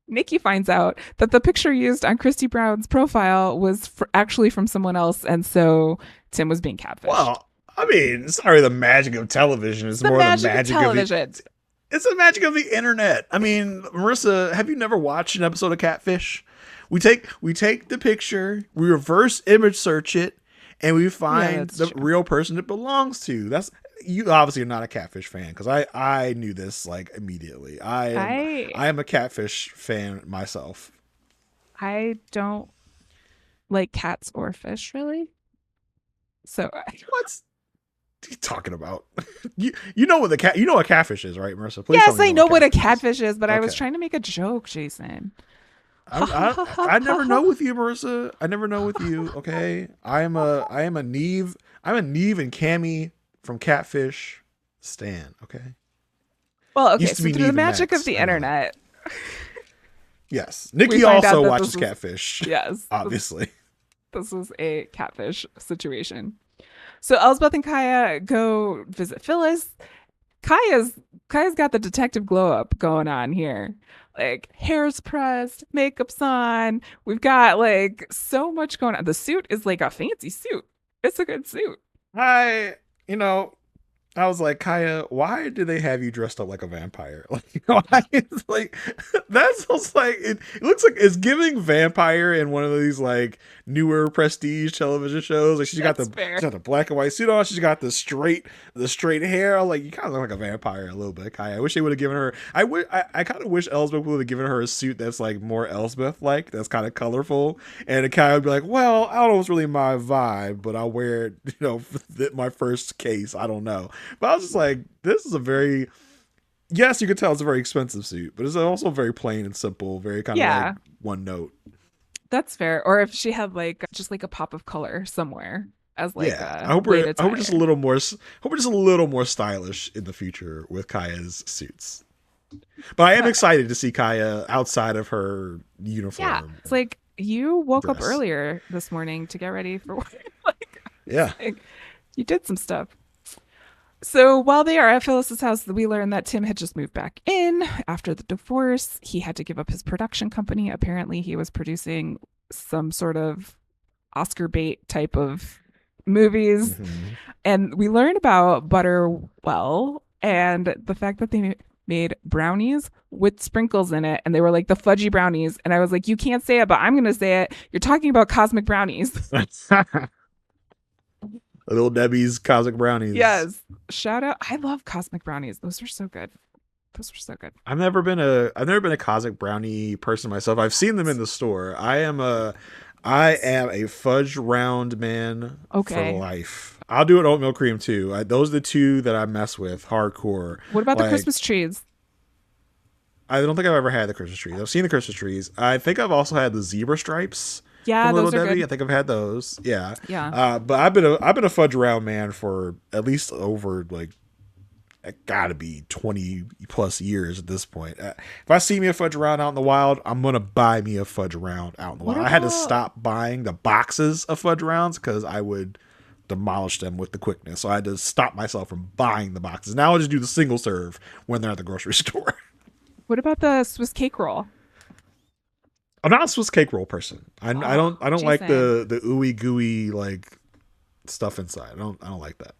Nikki finds out that the picture used on Christy Brown's profile was actually from someone else. And so Tim was being catfished. Well, I mean, sorry, the magic of television is The more the magic of magic of the. television. It's the magic of the internet. I mean, Marissa, have you never watched an episode of Catfish? We take the picture, we reverse image search it, and we find That's the true. real person it belongs to. That's you obviously are not a Catfish fan because I knew this like immediately. I I am a Catfish fan myself. I don't like cats or fish really. So What? you talking about? You know what the cat you know what catfish is, right, Marissa? Please tell Yes, me you I know what know what a catfish is. catfish is, but I was Okay. trying to make a joke, Jason. Ha ha I, ha ha I ha never ha. know with you, Marissa. I never know with you. Okay, I am a Neve. I'm a Neve and Cammy from Catfish Stan. Okay, Well, okay, used to so be through the Neve and magic of Max. the I know that. internet, Yes, we Nikki find out also that watches Catfish. yes, Obviously, this is a catfish situation. So Elsbeth and Kaya go visit Phyllis. Kaya's Kaya's got the detective glow up going on here. Like hair's pressed, makeup's on. We've got like so much going on. The suit is like a fancy suit. It's a good suit. I you know I was like, Kaya, why do they have you dressed up like a vampire? Like, why is like that sounds like it looks like it's giving vampire in one of these like newer prestige television shows. Like That's fair. she's got the black and white suit on, she's got the straight hair. Like you kind of look like a vampire a little bit, Kaya. I wish they would have given her. I kind of wish Elsbeth would have given her a suit that's like more Elsbeth like, that's kind of colorful, and it kind of be like, well, I don't know, it's really my vibe, but I'll wear it, my first case. I don't know. But I was just like, this is a very, yes, you could tell it's a very expensive suit, but it's also very plain and simple, very kind of like Yeah, one note. that's fair. Or if she had like just like a pop of color somewhere as like Yeah, a late I hope we're just a attire. little more, hope we're just a little more stylish in the future with Kaya's suits. But I am But excited to see Kaya outside of her yeah, uniform it's like you woke up dress. earlier this morning to get ready for work. Like, Yeah. like you did some stuff. So while they are at Phyllis's house, we learn that Tim had just moved back in after the divorce. He had to give up his production company. Apparently, he was producing some sort of Oscar bait type of movies. Hmm. And we learn about Butterwell and the fact that they made brownies with sprinkles in it. And they were like the fudgy brownies. And I was like, you can't say it, but I'm going to say it. You're talking about cosmic brownies. Little Debbie's Cosmic Brownies. Yes. Shout out. I love cosmic brownies. Those are so good. Those were so good. I've never been a Cosmic Brownie person myself. I've seen them in the store. I am a fudge round man for Okay. life. I'll do an oatmeal cream too. Those are the two that I mess with hardcore. What about the Like, Christmas trees? I don't think I've ever had the Christmas trees. I've seen the Christmas trees. I think I've also had the zebra stripes Yeah, from Little those are Debbie. good. I think I've had those. Yeah. Yeah. But I've been a fudge round man for at least over like it gotta be 20 plus years at this point. If I see me a fudge round out in the wild, I'm gonna buy me a fudge round out in the What wild. I had to about stop buying the boxes of fudge rounds because I would demolish them with the quickness. So I had to stop myself from buying the boxes. Now I just do the single serve when they're at the grocery store. what about the Swiss cake roll? I'm not a Swiss cake roll person. Oh, I don't like Jason. the ooey gooey like stuff inside. I don't like that.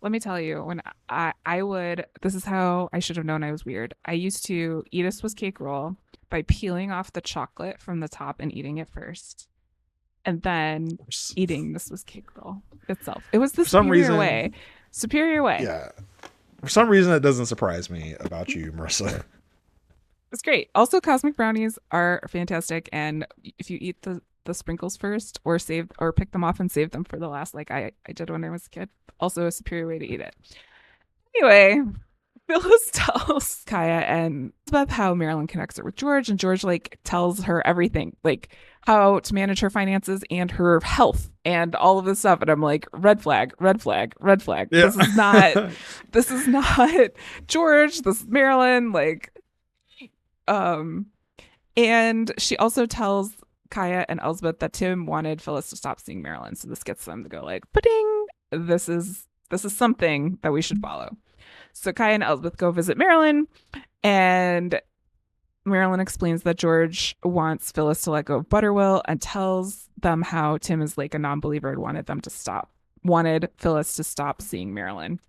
Let me tell you, when I would, this is how I should have known I was weird. I used to eat a Swiss cake roll by peeling off the chocolate from the top and eating it first, and then eating the Swiss cake roll itself. It was the For some superior way. reason, Superior way. yeah. For some reason, that doesn't surprise me about you, Marissa. It's great. Also, cosmic brownies are fantastic, and if you eat the sprinkles first, or save or pick them off and save them for the last, like I did when I was a kid, also a superior way to eat it. Anyway, Phyllis tells Kaya and Elspeth how Marilyn connects her with George, and George like tells her everything, like how to manage her finances and her health and all of this stuff. And I'm like, red flag, red flag, red flag. Yeah. This is not George. This is Marilyn. Like, um, and she also tells Kaya and Elsbeth that Tim wanted Phyllis to stop seeing Marilyn. So this gets them to go like, pudding. This is something that we should follow. So Kaya and Elsbeth go visit Marilyn, and Marilyn explains that George wants Phyllis to let go of Butterwill and tells them how Tim is like a non-believer and wanted Phyllis to stop seeing Marilyn.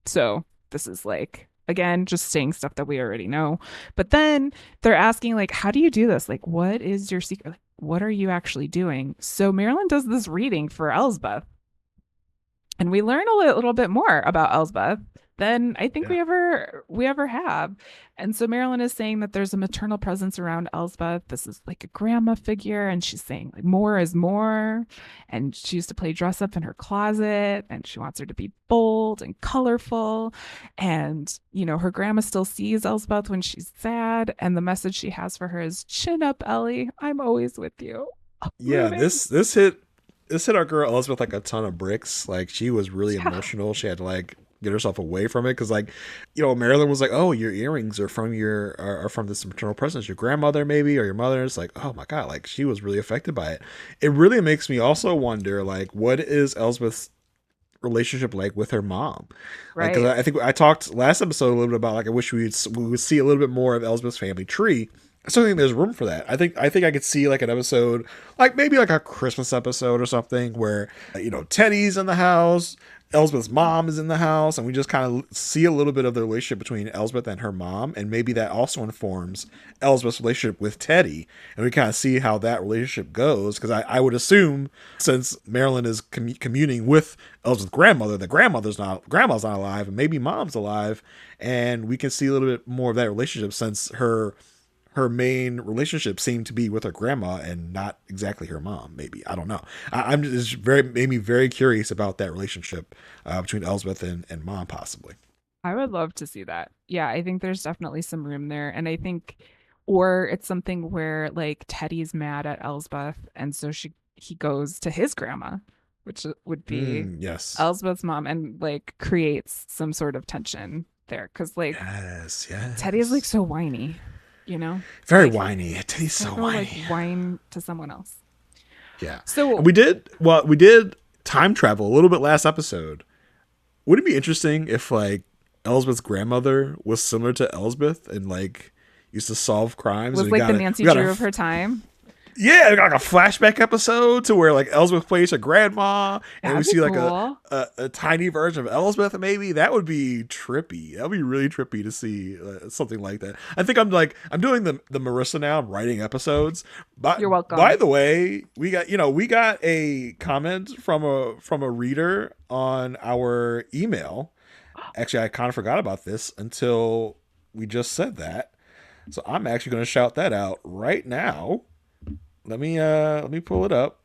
So this is like again just saying stuff that we already know. But then they're asking like, how do you do this? Like, what is your secret? Like, what are you actually doing? So Marilyn does this reading for Elsbeth. and we learn a little bit more about Elsbeth than I think Yeah. we ever have. And so Marilyn is saying that there's a maternal presence around Elsbeth. This is like a grandma figure, and she's saying like more is more. And she used to play dress up in her closet, and she wants her to be bold and colorful. And her grandma still sees Elsbeth when she's sad, and the message she has for her is chin up, Ellie. I'm always with you. Yeah, Moving. this hit our girl Elspeth like a ton of bricks. Like she was really Yeah. emotional. She had to like get herself away from it because like Marilyn was like, oh, your earrings are from are from this maternal presence, your grandmother maybe or your mother. It's like, oh my god, like she was really affected by it. It really makes me also wonder like what is Elspeth's relationship like with her mom, like because Right. I think I talked last episode a little bit about like I wish we would see a little bit more of Elspeth's family tree. I still think there's room for that. I think I could see like an episode, like maybe like a Christmas episode or something, where Teddy's in the house, Elsbeth's mom is in the house, and we just kind of see a little bit of the relationship between Elsbeth and her mom, and maybe that also informs Elsbeth's relationship with Teddy, and we kind of see how that relationship goes. Because I would assume since Marilyn is communing with Elsbeth's grandmother, the grandma's not alive, and maybe mom's alive, and we can see a little bit more of that relationship since her main relationship seemed to be with her grandma and not exactly her mom. Maybe I don't know. I'm just made me very curious about that relationship between Elsbeth and mom, possibly. I would love to see that. Yeah, I think there's definitely some room there. And I think, or it's something where like Teddy's mad at Elsbeth, and so he goes to his grandma, which would be Yes, Elsbeth's mom, and like creates some sort of tension there. Cause like yes, Teddy's like yes. so whiny, Very like whiny. Teddy's he's so gonna go like whiny. whine to someone else. Yeah, and So we did time travel a little bit last episode. Would it be interesting if like Elsbeth's grandmother was similar to Elsbeth and like used to solve crimes, and was we like the got a we Nancy got a Drew of her time. yeah, like a flashback episode to where like Elsbeth plays her grandma, and we That'd be see like a, cool. a a tiny version of Elsbeth. Maybe that would be trippy. That would be really trippy to see something like that. I think I'm doing the Marissa now. I'm writing episodes. But You're by welcome. the way, we got a comment from a reader on our email. Actually, I kind of forgot about this until we just said that. So I'm actually going to shout that out right now. Let me pull it up.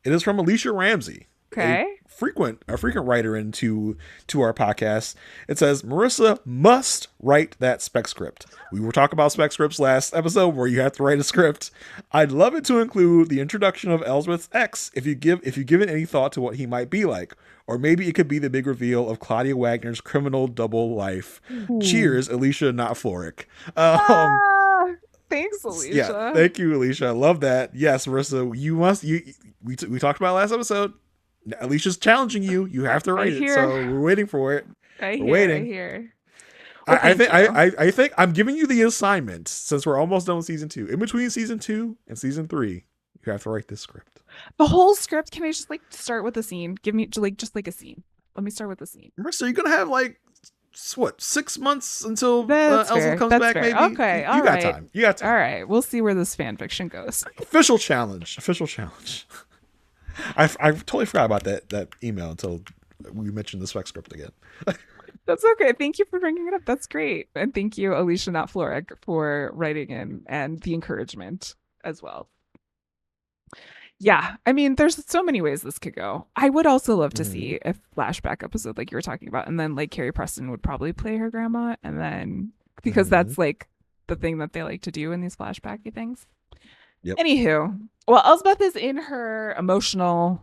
It is from Alicia Ramsey, a Okay. frequent writer to our podcast. It says Marissa must write that spec script. We were talking about spec scripts last episode where you have to write a script. I'd love it to include the introduction of Elsbeth's ex if you give it any thought to what he might be like. Or maybe it could be the big reveal of Claudia Wagner's criminal double life. Ooh. Cheers, Alicia, not Floric. Um, Ah, thanks, yeah, Alicia. thank you, Alicia. I love that. Yes, Marissa, we talked about it last episode. Alicia's challenging you. You have to I write it. hear, So we're waiting for it. I We're hear, I waiting. hear. Well, I thank think you. I think I'm giving you the assignment since we're almost done with season 2. In between season 2 and season 3, you have to write this script. The whole script, can I just like start with a scene? Give me like just like a scene. Let me start with a scene. Marissa, you're gonna have like what 6 months until That's Elspeth fair. comes That's back? fair. Maybe Okay. you All got right. time. You got All time. right. We'll see where this fan fiction goes. Official challenge. Official challenge. I totally forgot about that email until we mentioned the spec script again. That's okay. Thank you for bringing it up. That's great. And thank you, Alicia Not Floric, for writing in and the encouragement as well. Yeah, I mean, there's so many ways this could go. I would also love to Mm-hmm. see a flashback episode like you were talking about, and then like Carrie Preston would probably play her grandma, and then because Mm-hmm. that's like the thing that they like to do in these flashbacky things. Yep. Anywho, well, Elsbeth is in her emotional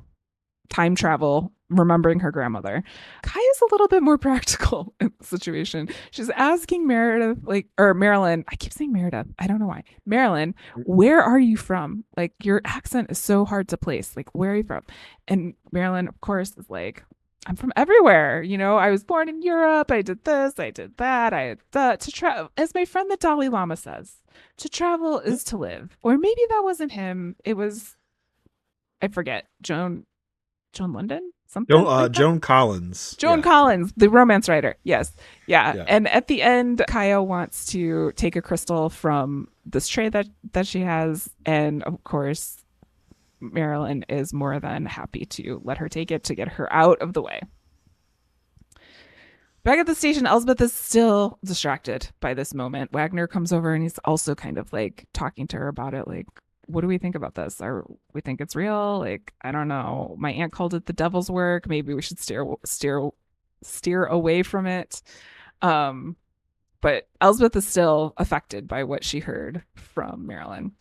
time travel, remembering her grandmother. Kai is a little bit more practical in the situation. She's asking Meredith, like, or Marilyn, I keep saying Meredith. I don't know why. Marilyn, where are you from? Like, your accent is so hard to place. Like, where are you from? And Marilyn, of course, is like, I'm from everywhere. I was born in Europe. I did this. I did that. I had that. To travel, as my friend the Dalai Lama says, to travel is to live. Or maybe that wasn't him. It was, I forget, Joan London, something like that. Joan Collins. Joan Yeah. Collins, the romance writer. Yes. Yeah. Yeah. And at the end, Kaya wants to take a crystal from this tray that she has. And of course, Marilyn is more than happy to let her take it to get her out of the way. Back at the station, Elsbeth is still distracted by this moment. Wagner comes over and he's also kind of like talking to her about it. Like, what do we think about this? Or we think it's real? Like, I don't know. My aunt called it the devil's work. Maybe we should steer away from it. Um, but Elsbeth is still affected by what she heard from Marilyn.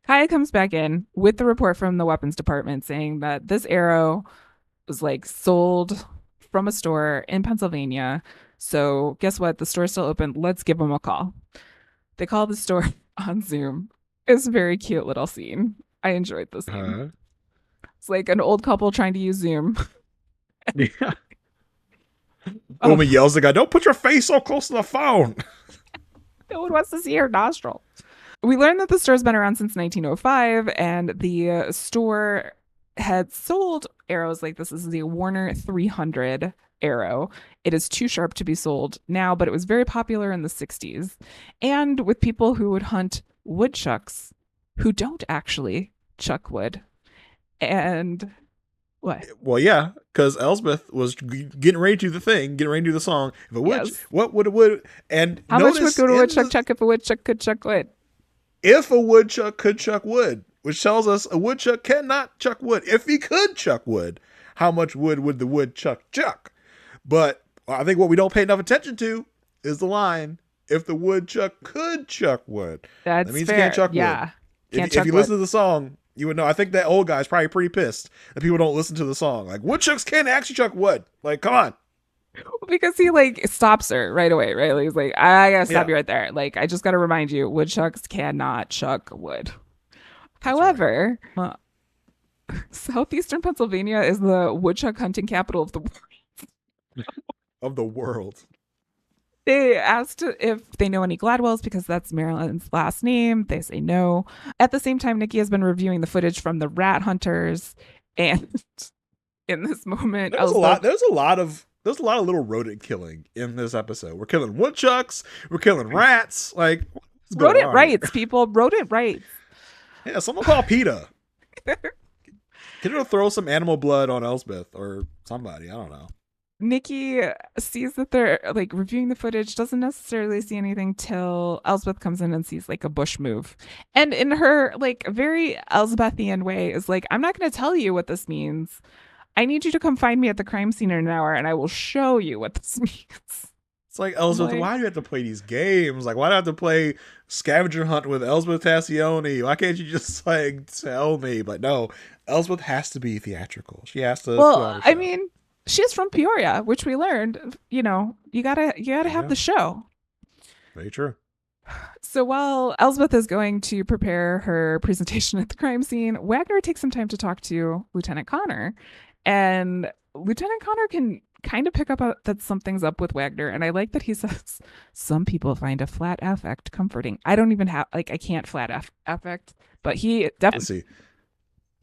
Kaya comes back in with the report from the weapons department saying that this arrow was like sold from a store in Pennsylvania. So guess what? The store's still open. Let's give them a call. They call the store on Zoom. It's a very cute little scene. I enjoyed this scene. It's like an old couple trying to use Zoom. Yeah. The woman yells at the guy, "Don't put your face so close to the phone." No one wants to see her nostril. We learned that the store's been around since 1905, and the store had sold arrows like this. This is the Warner 300 arrow. It is too sharp to be sold now, but it was very popular in the 60s. And with people who would hunt woodchucks who don't actually chuck wood. And what? Well, yeah, because Elsbeth was getting ready to do the thing, getting ready to do the song. If a wood, Yes. what would a wood? And How much would go to a woodchuck chuck if a woodchuck could chuck wood? If a woodchuck could chuck wood, which tells us a woodchuck cannot chuck wood. If he could chuck wood, how much wood would the woodchuck chuck? But I think what we don't pay enough attention to is the line, if the woodchuck could chuck wood. That means fair. He can't chuck Yeah. wood. If you listen to the song, you would know. I think that old guy's probably pretty pissed that people don't listen to the song. Like, woodchucks can't actually chuck wood. Like, come on. Because he like stops her right away, right? Like, he's like, I gotta stop you right there. Like, I just gotta remind you, woodchucks cannot chuck wood. However, southeastern Pennsylvania is the woodchuck hunting capital of the world. Of the world. They asked if they know any Gladwells because that's Marilyn's last name. They say no. At the same time, Nikki has been reviewing the footage from the rat hunters, and in this moment, There's a lot of little rodent killing in this episode. We're killing woodchucks. We're killing rats. Like, rodent rights, people. Rodent rights. Yeah, someone call PETA. Get her to throw some animal blood on Elsbeth or somebody. I don't know. Nikki sees that they're like reviewing the footage, doesn't necessarily see anything till Elsbeth comes in and sees like a bush move. And in her like very Elsbethian way is like, I'm not going to tell you what this means. I need you to come find me at the crime scene in an hour and I will show you what this means. It's like, Elsbeth, why do you have to play these games? Like, why do I have to play scavenger hunt with Elsbeth Tassioni? Why can't you just like tell me? But no, Elsbeth has to be theatrical. She has to. Well, I mean, she's from Peoria, which we learned, you know, you gotta have the show. Very true. So while Elsbeth is going to prepare her presentation at the crime scene, Wagner takes some time to talk to Lieutenant Connor. And Lieutenant Connor can kind of pick up that something's up with Wagner. And I like that he says, some people find a flat affect comforting. I don't even have, like, I can't flat affect, but he definitely. Let's see.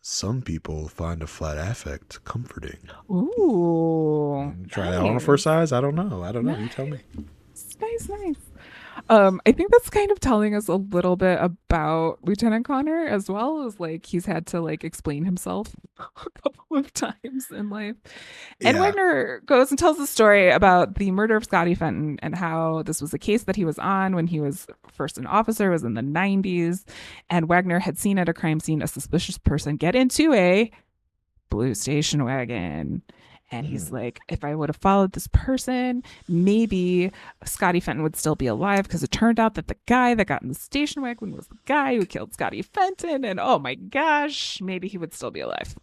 Some people find a flat affect comforting. Ooh. Try that on a first size? I don't know. Nice. You tell me. Nice. I think that's kind of telling us a little bit about Lieutenant Connor as well, as like he's had to like explain himself a couple of times in life. And Wagner goes and tells the story about the murder of Scotty Fenton and how this was a case that he was on when he was first an officer, was in the 90s, and Wagner had seen at a crime scene a suspicious person get into a blue station wagon. And he's like, if I would have followed this person, maybe Scotty Fenton would still be alive, because it turned out that the guy that got in the station wagon was the guy who killed Scotty Fenton. And oh my gosh, maybe he would still be alive.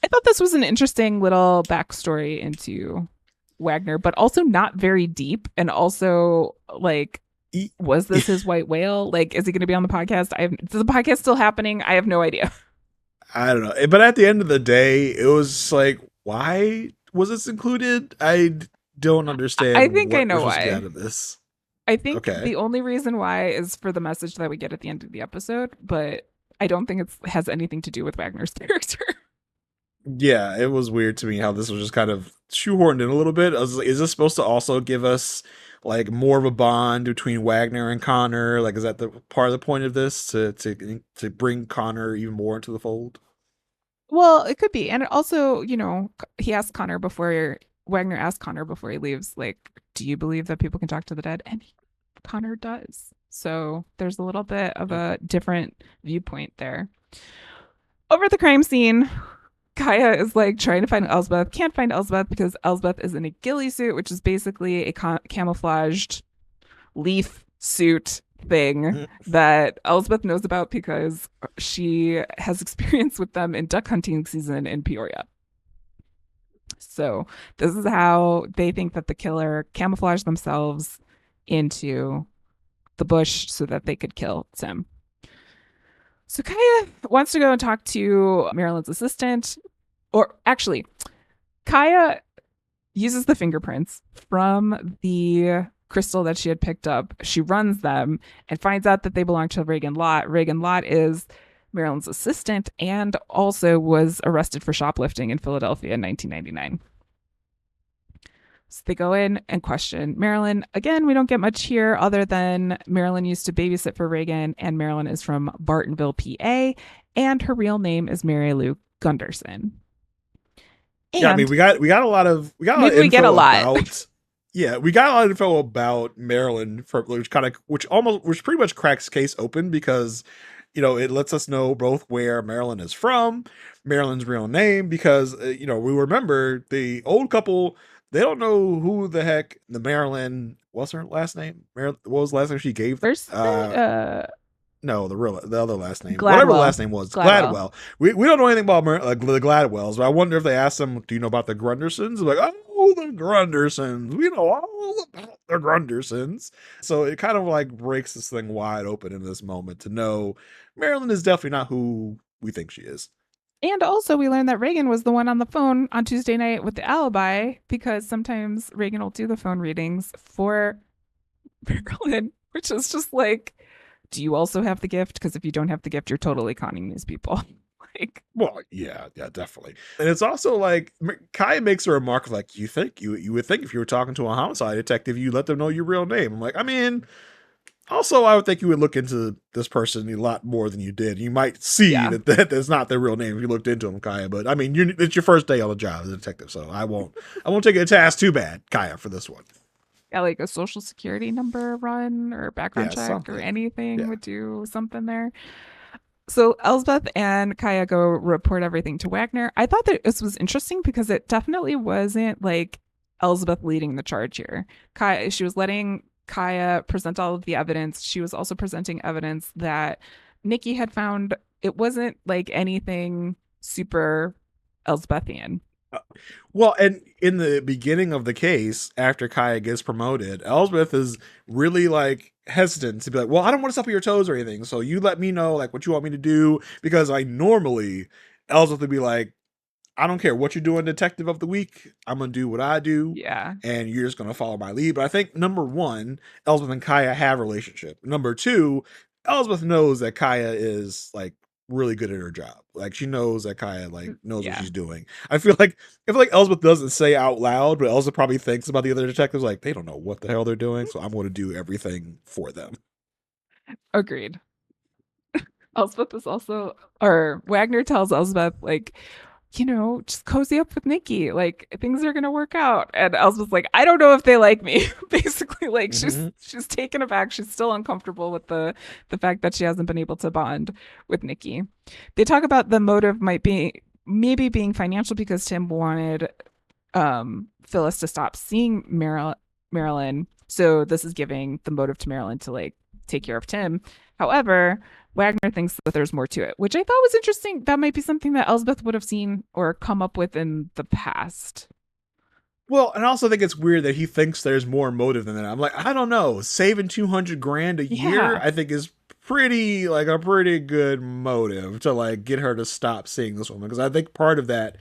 I thought this was an interesting little backstory into Wagner, but also not very deep. And also, like, was this his white whale? Like, is he going to be on the podcast? Is the podcast still happening? I have no idea. I don't know. But at the end of the day, it was like, why was this included? I don't understand. I think I know why. Out of this. I think the only reason why is for the message that we get at the end of the episode, but I don't think it has anything to do with Wagner's character. Yeah, it was weird to me how this was just kind of shoehorned in a little bit. I was like, is this supposed to also give us like more of a bond between Wagner and Connor? Like, is that the part of the point of this to bring Connor even more into the fold? Well, it could be. And also, you know, he asked Connor before Wagner asks Connor before he leaves, like, do you believe that people can talk to the dead? And Connor does. So there's a little bit of a different viewpoint there. Over at the crime scene, Kaya is like trying to find Elsbeth, can't find Elsbeth because Elsbeth is in a ghillie suit, which is basically a camouflaged leaf suit thing that Elsbeth knows about because she has experience with them in duck hunting season in Peoria. So this is how they think that the killer camouflaged themselves into the bush so that they could kill Tim. So Kaya wants to go and talk to Marilyn's assistant, or actually, Kaya uses the fingerprints from the crystal that she had picked up. She runs them and finds out that they belong to Reagan Lott. Reagan Lott is Marilyn's assistant and also was arrested for shoplifting in Philadelphia in 1999. So they go in and question Marilyn. Again, we don't get much here other than Marilyn used to babysit for Reagan, and Marilyn is from Bartonville, PA, and her real name is Mary Lou Gunderson. And yeah, I mean, we got a lot of info get a lot. About, yeah, we got a lot of info about Marilyn, which pretty much cracks case open because, you know, it lets us know both where Marilyn is from, Marilyn's real name, because you know, we remember the old couple. They don't know who the heck the Marilyn. What's her last name? What was the last name she gave? No, the other last name. Gladwell. Whatever the last name was. Gladwell. We don't know anything about the Gladwells, but I wonder if they asked them, do you know about the Grundersons? Like, oh, the Grundersons. We know all about the Grundersons. So it kind of like breaks this thing wide open in this moment to know Marilyn is definitely not who we think she is. And also we learned that Reagan was the one on the phone on Tuesday night with the alibi, because sometimes Reagan will do the phone readings for Marilyn, which is just like, do you also have the gift? Because if you don't have the gift, you're totally conning these people. Like, well, yeah, definitely. And it's also like Kaya makes a remark of like, you would think if you were talking to a homicide detective, you let them know your real name. I'm like, I mean, also, I would think you would look into this person a lot more than you did. You might see that that's not their real name if you looked into them, Kaya. But I mean, it's your first day on the job as a detective, so I won't take it to task too bad, Kaya, for this one. Yeah, like a social security number run or background check or anything would do something there. So Elsbeth and Kaya go report everything to Wagner. I thought that this was interesting because it definitely wasn't like Elsbeth leading the charge here. She was letting Kaya present all of the evidence. She was also presenting evidence that Nikki had found. It wasn't like anything super Elsbethian. Well, and in the beginning of the case, after Kaya gets promoted, Elsbeth is really like hesitant to be like, well, I don't want to step on your toes or anything. So you let me know like what you want me to do, because normally Elsbeth would be like, I don't care what you're doing, detective of the week. I'm going to do what I do. Yeah. And you're just going to follow my lead. But I think number one, Elsbeth and Kaya have a relationship. Number two, Elsbeth knows that Kaya is like really good at her job. Like she knows that Kaya like knows what she's doing. I feel like Elsbeth doesn't say out loud, but Elsbeth probably thinks about the other detectives like they don't know what the hell they're doing, so I'm going to do everything for them. Agreed. Elspeth is also, or Wagner tells Elsbeth like, you know, just cozy up with Nikki. Like things are gonna work out. And Elsbeth's like, I don't know if they like me. Basically, like she's taken aback. She's still uncomfortable with the fact that she hasn't been able to bond with Nikki. They talk about the motive maybe being financial because Tim wanted Phyllis to stop seeing Marilyn. So this is giving the motive to Marilyn to like take care of Tim. However, Wagner thinks that there's more to it, which I thought was interesting. That might be something that Elsbeth would have seen or come up with in the past. Well, and I also think it's weird that he thinks there's more motive than that. I'm like, I don't know. Saving $200,000 a year, I think is pretty good motive to like get her to stop seeing this woman. Because I think part of that,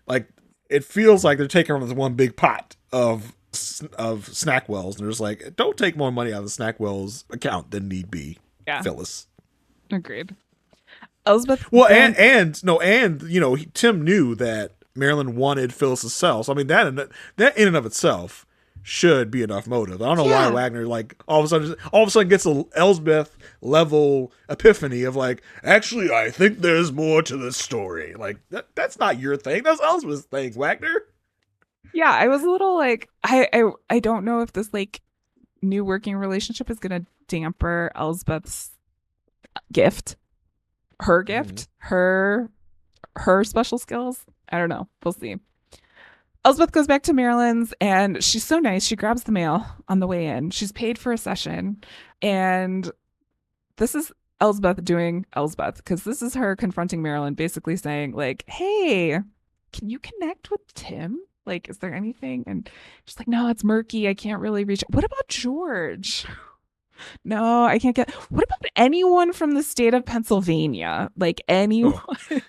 like, it feels like they're taking her on this one big pot of Snackwell's, and they're just like, don't take more money out of the Snackwell's account than need be, Phyllis. Agreed. Elsbeth. Well, and you know, Tim knew that Marilyn wanted Phyllis's cell. So I mean, that in and of itself should be enough motive. I don't know why Wagner like all of a sudden gets a Elsbeth level epiphany of like, actually, I think there's more to this story. Like that's not your thing. That's Elsbeth's thing, Wagner. Yeah, I was a little like I don't know if this like new working relationship is gonna damper Elsbeth's gift, her Mhm. gift, her special skills. I don't know. We'll see. Elsbeth goes back to Marilyn's and she's so nice. She grabs the mail on the way in. She's paid for a session. And this is Elsbeth doing Elsbeth because this is her confronting Marilyn, basically saying, like, hey, can you connect with Tim? Like, is there anything? And she's like, no, it's murky. I can't really reach. What about George? No, I can't get. What about anyone from the state of Pennsylvania? Like, anyone Oh,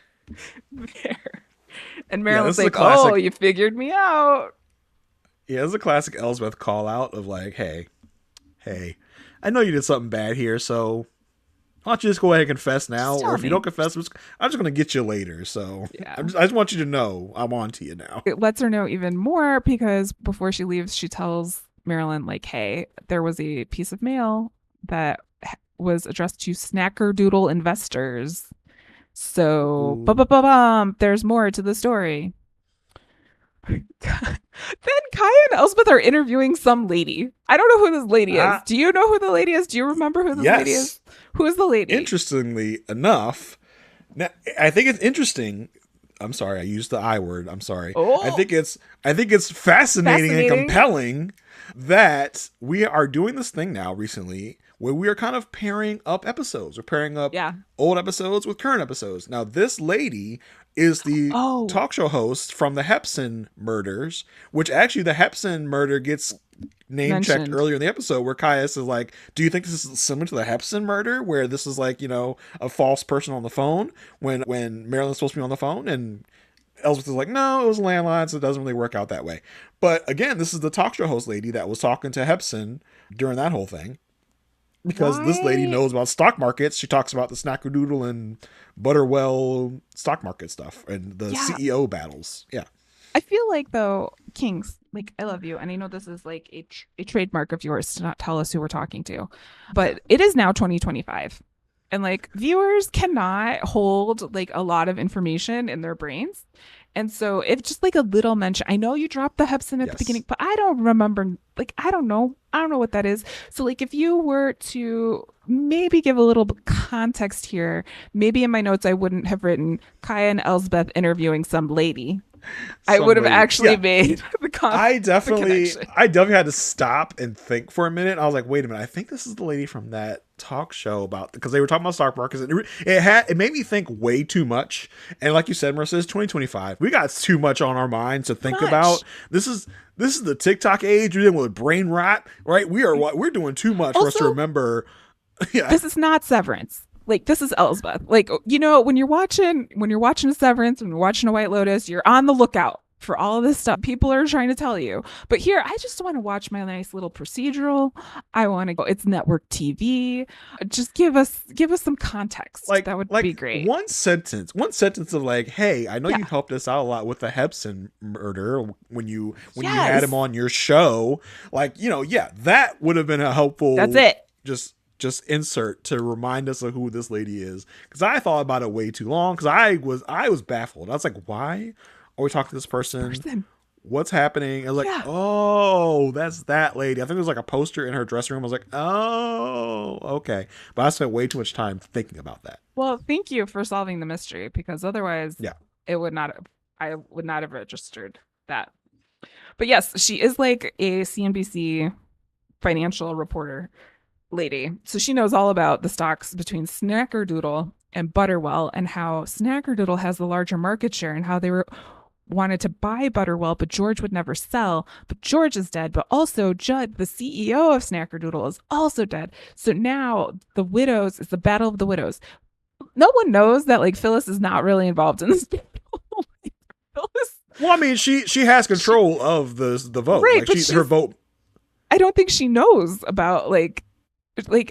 there? And yeah, Marilyn's this is a like, oh, classic. you figured me out. Yeah, this is a classic Elsbeth call out of like, hey, I know you did something bad here, so why don't you just go ahead and confess now? Just Or tell if you me. don't confess, I'm just going to get you later. So Yeah. I just want you to know I'm on to you now. It lets her know even more because before she leaves, she tells Marilyn, like, hey, there was a piece of mail that was addressed to Snackerdoodle investors. So, Ooh. there's more to the story. Then Kaya and Elspeth are interviewing some lady. I don't know who this lady is. Ah, Do you know who the lady is? Do you remember who this lady is? yes. Who is the lady? Interestingly enough, now, I think it's interesting. I'm sorry, I used the I word. I'm sorry. Oh, I think it's fascinating and fascinating. compelling that we are doing this thing now recently where we are kind of pairing up episodes. We're pairing up Yeah. old episodes with current episodes. Now, this lady is the Oh, talk show host from the Hepson murders, which actually the Hepson murder gets name checked mentioned. earlier in the episode where Caius is like, do you think this is similar to the Hepson murder where this is like, a false person on the phone when Marilyn's supposed to be on the phone? And Elsbeth is like, no, it was a landline, so it doesn't really work out that way. But again, this is the talk show host lady that was talking to Hepson during that whole thing. Because this lady Why? knows about stock markets. She talks about the Snackerdoodle and Butterwell stock market stuff and the Yeah. CEO battles. Yeah. I feel like though, Kings, like I love you, and I know this is like a trademark of yours to not tell us who we're talking to, Yeah. but it is now 2025, and like viewers cannot hold like a lot of information in their brains, and so if just like a little mention, I know you dropped the Hepson at the beginning, Yes. but I don't remember. Like I don't know what that is. So like if you were to maybe give a little context here, maybe in my notes I wouldn't have written Kaya and Elsbeth interviewing some lady. I would Some have lady. actually Yeah. made the connection. I definitely had to stop and think for a minute. I was like, wait a minute, I think this is the lady from that talk show about because they were talking about stock markets and it made me think way too much. And like you said, Marissa, it's 2025. We got too much on our minds to Too think about. much. This is the TikTok age. We're dealing with brain rot, right? We're doing too much for us to Also, remember. Yeah. this is not Severance. Like this is Elsbeth. Like you know, when you're watching a Severance, when you're watching a White Lotus, you're on the lookout for all of this stuff people are trying to tell you. But here, I just want to watch my nice little procedural. I want to go. It's network TV. Just give us some context. That would be great. One sentence of like, hey, I know Yeah. you helped us out a lot with the Hepson murder when you had him Yes. on your show. Like, yeah, that would have been a That's helpful it. just insert to remind us of who this lady is. Because I thought about it way too long. Because I was baffled. I was like, why are we talking to this person? Person. What's happening? I was like, Yeah. oh, that's that lady. I think there was like a poster in her dressing room. I was like, oh, okay. But I spent way too much time thinking about that. Well, thank you for solving the mystery because otherwise Yeah. it would not have, I would not have registered that. But yes, she is like a CNBC financial reporter lady. So she knows all about the stocks between Snackerdoodle and Butterwell and how Snackerdoodle has the larger market share and how they were wanted to buy Butterwell, but George would never sell. But George is dead, but also Judd, the CEO of Snackerdoodle, is also dead. So now the widows is the battle of the widows. No one knows that like Phyllis is not really involved in this. Phyllis, Well, I mean, she has control of the vote. right? Like But her she's vote. I don't think she knows about like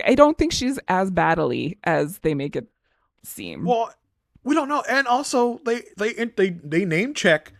I don't think she's as battly as they make it seem. Well, we don't know. And also, they name check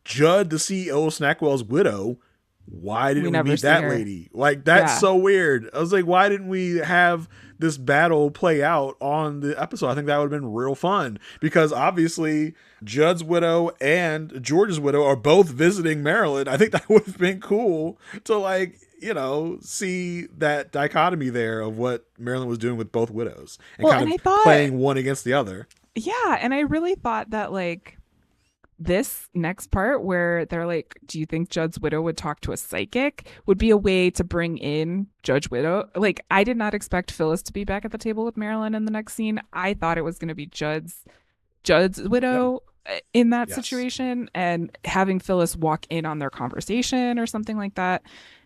Judd, the CEO of Snackwell's widow, why We didn't we never meet see that her. lady? Like, that's Yeah. so weird. I was like, why didn't we have this battle play out on the episode? I think that would have been real fun because obviously Judd's widow and George's widow are both visiting Marilyn. I think that would have been cool to, like, you know, see that dichotomy there of what Marilyn was doing with both widows and Well, kind and of I thought, playing one against the other. yeah, and I really thought that like this next part where they're like, do you think Judd's widow would talk to a psychic would be a way to bring in Judge Widow? Like, I did not expect Phyllis to be back at the table with Marilyn in the next scene. I thought it was going to be Judd's Yep. widow in that Yes. situation and having Phyllis walk in on their conversation or something like that.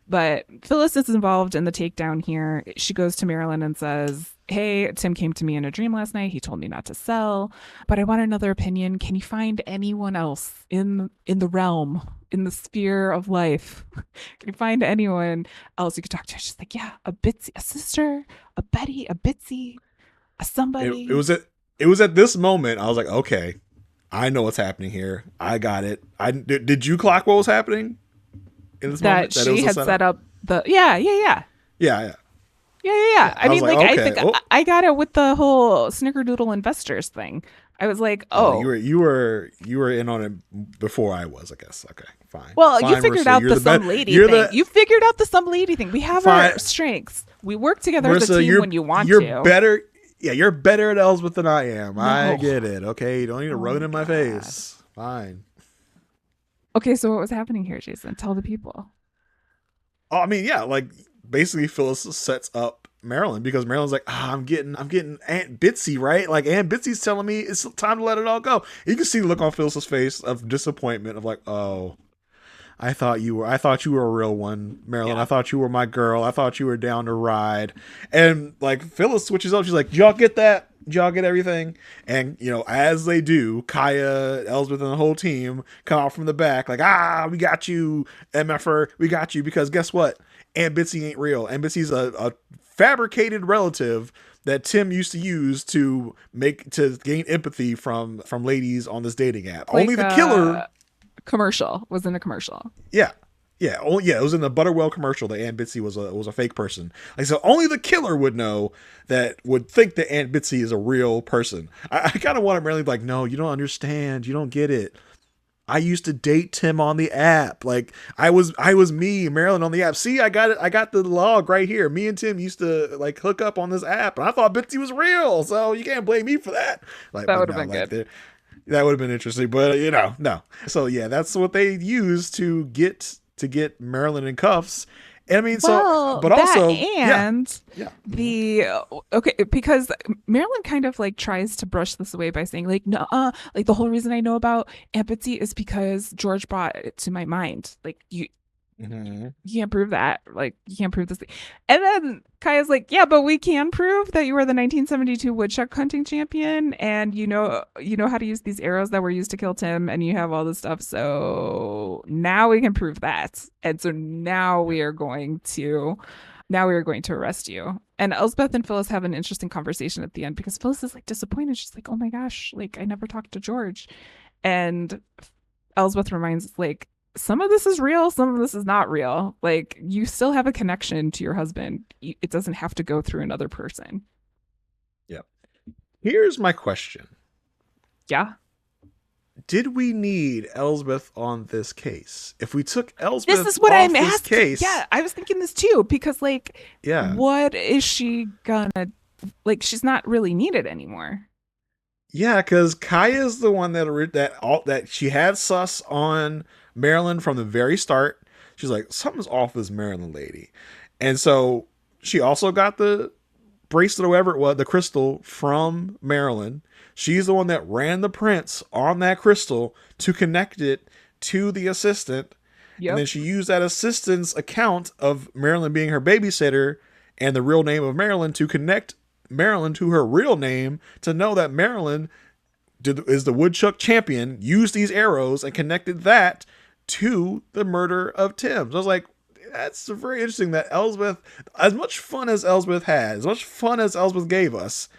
But Phyllis is involved in the takedown here. She goes to Marilyn and says, hey, Tim came to me in a dream last night. He told me not to sell, but I want another opinion. Can you find anyone else in the realm, in the sphere of life? Can you find anyone else you could talk to? She's like, yeah, a Bitsy, a sister, a Betty, a Bitsy, a It somebody. was at this moment I was like, okay, I know what's happening here. I got it. Did you clock what was happening in this That moment? That it she was a had set setup. up the yeah. Yeah, yeah, Yeah. yeah. I I was mean, like, like, I okay. think Oh, I got it with the whole Snickerdoodle investors thing. I was like, oh, oh, you were in on it before I was, I guess. Okay, fine, well, you fine, figured Marissa. out You're the the some best. lady You're thing. the You figured out the some lady thing. We have fine, our strengths. We work together as a Marissa. team when you want You're to. better. Yeah, you're better at Elsbeth than I am. I No. get it. Okay, you don't need to Oh rub it my in my God. face. Fine. Okay, so what was happening here, Jason? Tell the people. Oh, I mean, yeah, like basically Phyllis sets up Marilyn because Marilyn's like, I'm getting Aunt Bitsy, right? Like Aunt Bitsy's telling me it's time to let it all go. You can see the look on Phyllis's face of disappointment of like, oh, I thought you were a real one, Marilyn. Yeah. I thought you were my girl. I thought you were down to ride. And like Phyllis switches up. She's like, "Did y'all get that? Did y'all get everything?" And you know, as they do, Kaya, Elsbeth, and the whole team come out from the back, like, we got you, MFR, we got you. Because guess what? Aunt Bitsy ain't real. Aunt Bitsy's a fabricated relative that Tim used to use to gain empathy from ladies on this dating app. Only Like the killer. commercial. Was in a commercial. Yeah. Yeah, it was in the Butterwell commercial that Aunt Bitsy was a fake person. Like, so only the killer would know would think that Aunt Bitsy is a real person. I kind of wanted Marilyn to be like, no, you don't understand, you don't get it. I used to date Tim on the app. Like I was me, Marilyn on the app. See, I got it. I got the log right here. Me and Tim used to like hook up on this app, and I thought Bitsy was real. So you can't blame me for that. Like, That but would have no, been like good. that would have been interesting. But you know, no. So yeah, that's what they used to get Marilyn in cuffs. And I mean, so Well, but that also, yeah, and yeah, the okay, because Marilyn kind of like tries to brush this away by saying like, no, like the whole reason I know about empathy is because George brought it to my mind. Like mm-hmm. you can't prove that. Like you can't prove this thing. And then Kaya's like, yeah, but we can prove that you were the 1972 woodchuck hunting champion, and you know how to use these arrows that were used to kill Tim, and you have all this stuff. So now we can prove that, and so now we are going to arrest you. And Elsbeth and Phyllis have an interesting conversation at the end because Phyllis is like disappointed. She's like, oh my gosh, like I never talked to George, and Elsbeth reminds like some of this is real, some of this is not real. Like you still have a connection to your husband. It doesn't have to go through another person. Yeah. Here's my question. Yeah. Did we need Elsbeth on this case? If we took Elsbeth This is what off I'm this asking. case, Yeah, I was thinking this too because like yeah, what is she gonna like she's not really needed anymore. yeah, because Kaya's the one that she had sus on Marilyn from the very start. She's like, something's off with this Marilyn lady, and so she also got the bracelet or whatever it was, the crystal from Marilyn. She's the one that ran the prints on that crystal to connect it to the assistant. And Yep. then she used that assistant's account of Marilyn being her babysitter and the real name of Marilyn to connect Marilyn to her real name to know that Marilyn is the woodchuck champion, used these arrows and connected that to the murder of Tim. So I was like, that's very interesting that Elsbeth, as much fun as Elsbeth had, as much fun as Elsbeth gave us,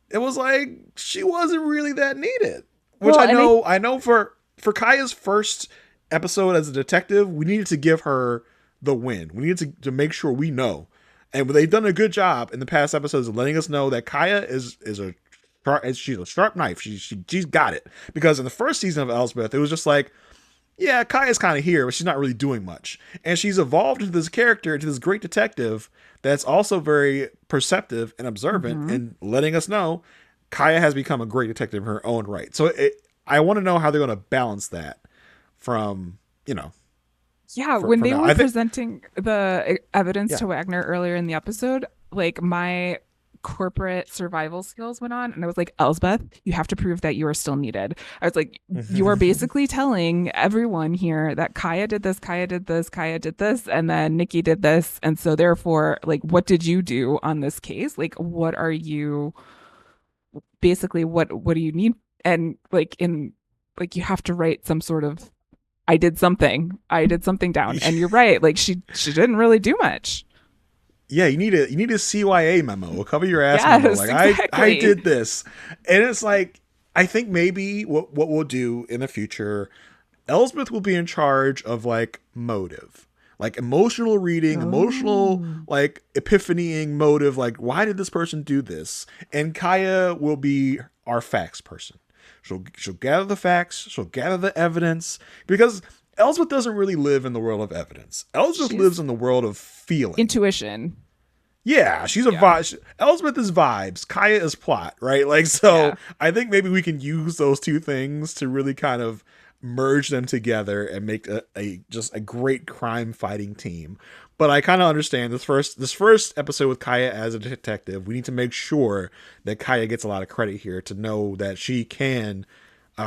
it was like she wasn't really that needed. Which Well, I know for Kaya's first episode as a detective, we needed to give her the win. We needed to make sure we know. And they've done a good job in the past episodes of letting us know that Kaya is she's a sharp knife. She's got it. Because in the first season of Elsbeth, it was just like, yeah, Kaya's kind of here, but she's not really doing much. And she's evolved into this character, into this great detective that's also very perceptive and observant, and letting us know Kaya has become a great detective in her own right. So I want to know how they're going to balance that from, Yeah, when from they now. were presenting the evidence Yeah. to Wagner earlier in the episode, like my corporate survival skills went on, and I was like, Elsbeth, you have to prove that you are still needed. I was like, you are basically telling everyone here that Kaya did this, Kaya did this, Kaya did this, and then Nikki did this. And so therefore, like, what did you do on this case? Like, what are you basically what do you need? And like in like you have to write some sort of I did something down. And you're right. Like she didn't really do much. Yeah, you need a CYA memo, a cover your ass memo. Yes, Like exactly. I did this, and it's like I think maybe what we'll do in the future, Elsbeth will be in charge of like motive, like emotional reading, emotional Oh. like epiphanying motive. Like why did this person do this? And Kaya will be our facts person. She'll gather the facts. She'll gather the evidence because Elsbeth doesn't really live in the world of evidence. Elsbeth lives She's in the world of feeling. intuition. Yeah, she's a Yeah. vibe. Elsbeth is vibes. Kaya is plot, right? Like, so Yeah. I think maybe we can use those two things to really kind of merge them together and make a just a great crime fighting team. But I kind of understand this first episode with Kaya as a detective. We need to make sure that Kaya gets a lot of credit here to know that she can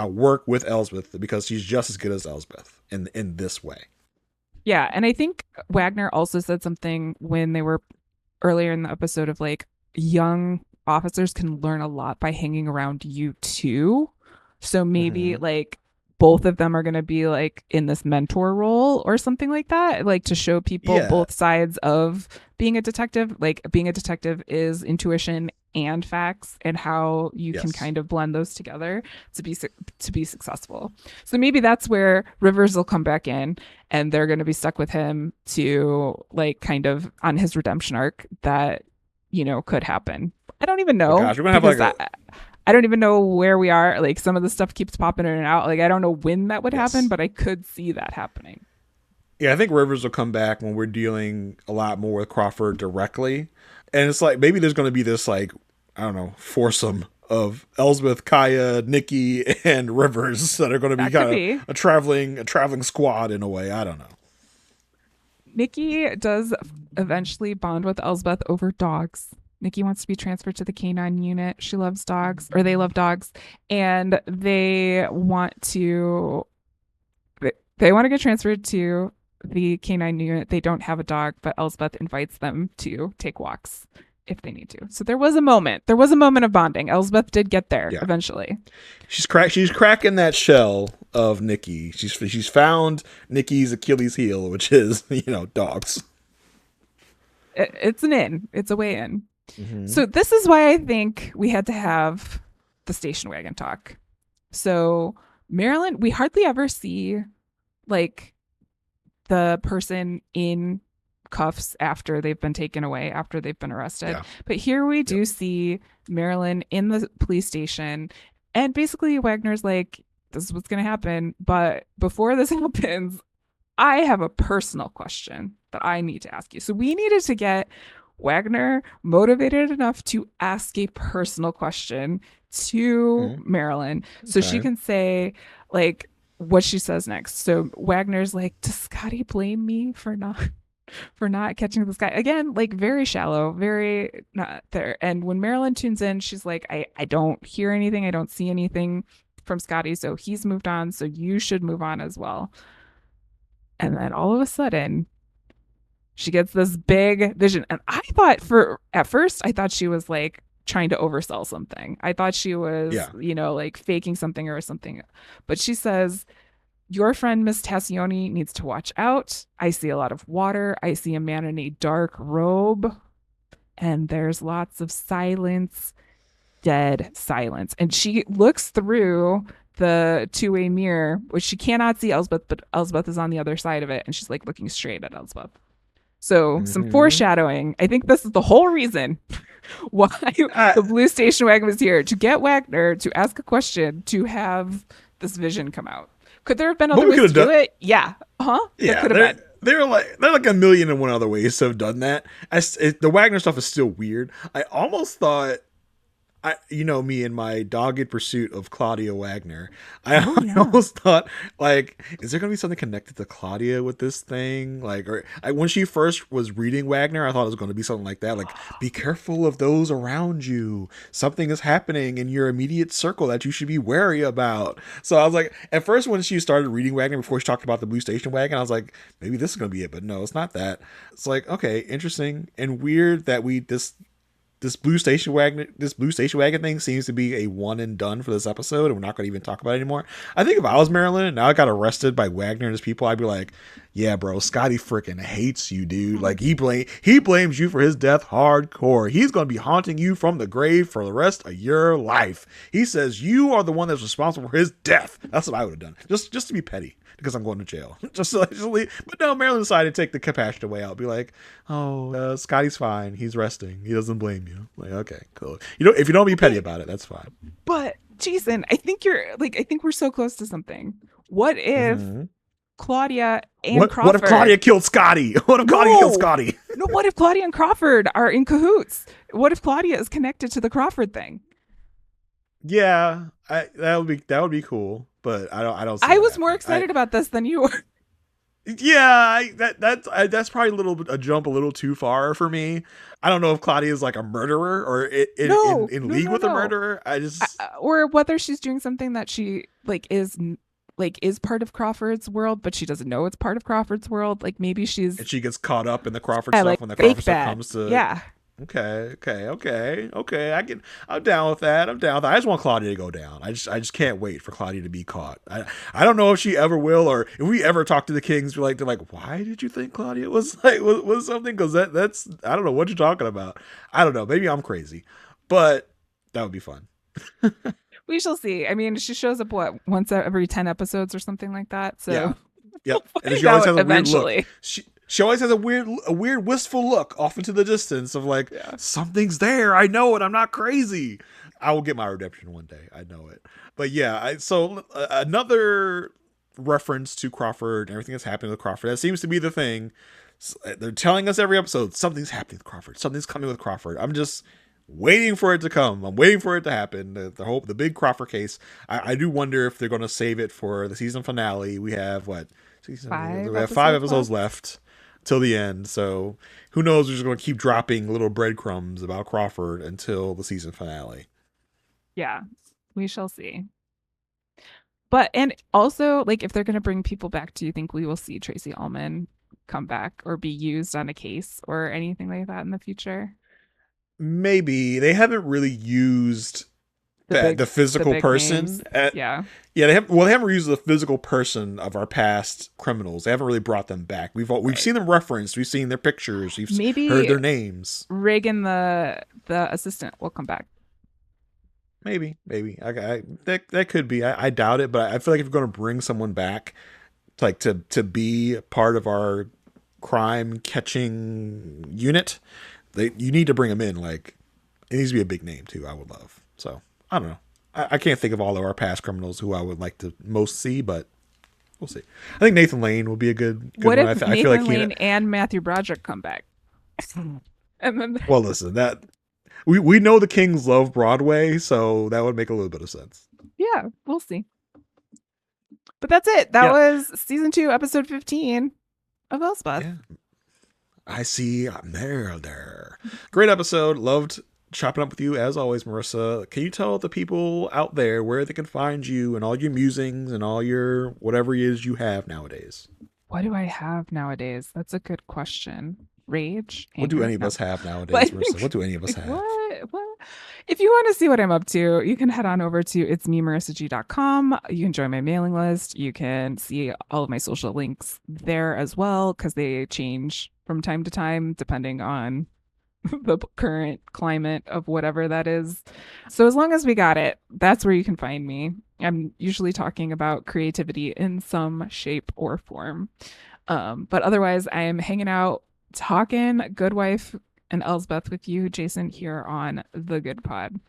work with Elsbeth because she's just as good as Elsbeth in this way. Yeah. And I think Wagner also said something when they were earlier in the episode of like young officers can learn a lot by hanging around you too. So maybe Mm-hmm. like both of them are going to be like in this mentor role or something like that, like to show people Yeah. both sides of being a detective. Like being a detective is intuition and facts, and how you can Yes. kind of blend those together to be successful. So maybe that's where Rivers will come back in, and they're going to be stuck with him to like kind of on his redemption arc that could happen. I don't even But know gosh, we're gonna have like because a I don't even know where we are. Like some of the stuff keeps popping in and out. Like I don't know when that would happen, yes. but I could see that happening. Yeah, I think Rivers will come back when we're dealing a lot more with Crawford directly. And it's like maybe there's going to be this like I don't know foursome of Elsbeth, Kaya, Nikki, and Rivers that are going to be That could kind of be. a traveling squad in a way. I don't know. Nikki does eventually bond with Elsbeth over dogs. Nikki wants to be transferred to the canine unit. She loves dogs, or they love dogs, and they want to get transferred to the canine unit. They don't have a dog, but Elsbeth invites them to take walks if they need to. So there was a moment. There was a moment of bonding. Elsbeth did get there Yeah, eventually. she's cracking that shell of Nikki. She's found Nikki's Achilles heel, which is dogs. It's an in. It's a way in. Mm-hmm. So this is why I think we had to have the station wagon talk. So Marilyn, we hardly ever see like the person in cuffs after they've been taken away, after they've been arrested. Yeah. But here we Yep. do see Marilyn in the police station, and basically Wagner's like, this is what's going to happen. But before this happens, I have a personal question that I need to ask you. So we needed to get Wagner motivated enough to ask a personal question to Mm-hmm. Marilyn so she Okay. can say like what she says next. So Wagner's like, does Scotty blame me for not catching this guy? Again, like very shallow, very not there. And when Marilyn tunes in, she's like, I don't hear anything, I don't see anything from Scotty, so he's moved on, so you should move on as well. And then all of a sudden, she gets this big vision. And I thought at first, I thought she was like trying to oversell something. I thought she was, Yeah. like faking something or something. But she says, your friend, Miss Tassioni, needs to watch out. I see a lot of water. I see a man in a dark robe. And there's lots of silence, dead silence. And she looks through the two-way mirror, which she cannot see Elsbeth, but Elsbeth is on the other side of it, and she's like looking straight at Elsbeth. So some Mm-hmm. foreshadowing. I think this is the whole reason why I, the blue station wagon was here, to get Wagner to ask a question, to have this vision come out. Could there have been but other we could ways to have do done. it? Yeah. There Yeah, could have been. they're like a million and one other ways to have done that. The Wagner stuff is still weird. I almost thought you know me and my dogged pursuit of Claudia Wagner. Oh I yeah. almost thought, like, is there gonna be something connected to Claudia with this thing? Like, when she first was reading Wagner, I thought it was going to be something like that. Like, be careful of those around you. Something is happening in your immediate circle that you should be wary about. So I was like, at first when she started reading Wagner before she talked about the Blue Station Wagon, I was like, maybe this is gonna be it. But no, it's not that. It's like, okay, interesting and weird that this blue station wagon thing seems to be a one and done for this episode, and we're not going to even talk about it anymore. I think if I was Marilyn and now I got arrested by Wagner and his people, I'd be like, yeah, bro, Scotty freaking hates you, dude. Like, he blames you for his death hardcore. He's going to be haunting you from the grave for the rest of your life. He says you are the one that's responsible for his death. That's what I would have done, just to be petty, because I'm going to jail. just leave. But no, Marilyn decided to take the compassionate way out. Be like, oh, Scotty's fine. He's resting. He doesn't blame you. Like, okay, cool. If you don't be petty about it, that's fine. But Jason, I think I think we're so close to something. What if Mm-hmm. Claudia and What if Crawford? Claudia killed Scotty? What if Claudia killed No, Scotty? no. What if Claudia and Crawford are in cahoots? What if Claudia is connected to the Crawford thing? Yeah, that would be cool, but I don't see I that was more happening. excited about this than you were. Yeah, that's probably a jump a little too far for me. I don't know if Claudia is like a murderer or No, in no, league no, with a no. murderer. I just Or whether she's doing something that she is part of Crawford's world, but she doesn't know it's part of Crawford's world. Like maybe she's and she gets caught up in the Crawford yeah, stuff like when the fake Crawford stuff bad. comes to. Yeah. Okay. I'm down with that. I'm down with that. I just want Claudia to go down. I just can't wait for Claudia to be caught. I don't know if she ever will, or if we ever talk to the Kings, they're like, why did you think Claudia was like was something? Because that's I don't know what you're talking about. I don't know. Maybe I'm crazy, but that would be fun. We shall see. I mean, she shows up once every 10 episodes or something like that. Yeah. So Yep. we'll And find she always out has a weird look. eventually. She always has a weird wistful look off into the distance of like Yeah. something's there. I know it. I'm not crazy. I will get my redemption one day. I know it. But yeah, so another reference to Crawford and everything that's happening with Crawford. That seems to be the thing. They're telling us every episode something's happening with Crawford. Something's coming with Crawford. I'm just waiting for it to come. I'm waiting for it to happen. The big Crawford case. I do wonder if they're going to save it for the season finale. We have what? We have 5 episodes left till the end. So who knows? We're just going to keep dropping little breadcrumbs about Crawford until the season finale. Yeah, we shall see. But, and also, like, if they're going to bring people back, do you think we will see Tracy Ullman come back or be used on a case or anything like that in the future? Maybe they haven't really used the The physical big person. names. Yeah. Yeah, they haven't used the physical person of our past criminals. They haven't really brought them back. We've seen them referenced. We've seen their pictures. We've Maybe heard their names. Reagan, the assistant, will come back. Maybe. That could be. I doubt it, but I feel like if you're going to bring someone back, like to be part of our crime catching unit, you need to bring them in. Like, it needs to be a big name too. I would love. So I don't know. I can't think of all of our past criminals who I would like to most see, but we'll see. I think Nathan Lane will be a good What one. if I feel Nathan like Lane and Matthew Broderick come back? And then well, listen, that we know the Kings love Broadway, so that would make a little bit of sense. yeah, we'll see. But that's it. That was season 2, episode 15 of Elspeth. Yeah. I see. I'm there. Great episode. Loved chopping up with you as always, Marissa. Can you tell the people out there where they can find you and all your musings and all your whatever it is you have nowadays? What do I have nowadays? That's a good question. Rage. What do anger? any of No. us have nowadays, Marissa? What do any of us have? What? If you want to see what I'm up to, you can head on over to itsmemarissag.com. You can join my mailing list. You can see all of my social links there as well, because they change from time to time depending on the current climate of whatever that is. So as long as we got it, that's where you can find me. I'm usually talking about creativity in some shape or form. But otherwise, I'm hanging out, talking Good Wife and Elsbeth with you, Jason, here on the Good Pod.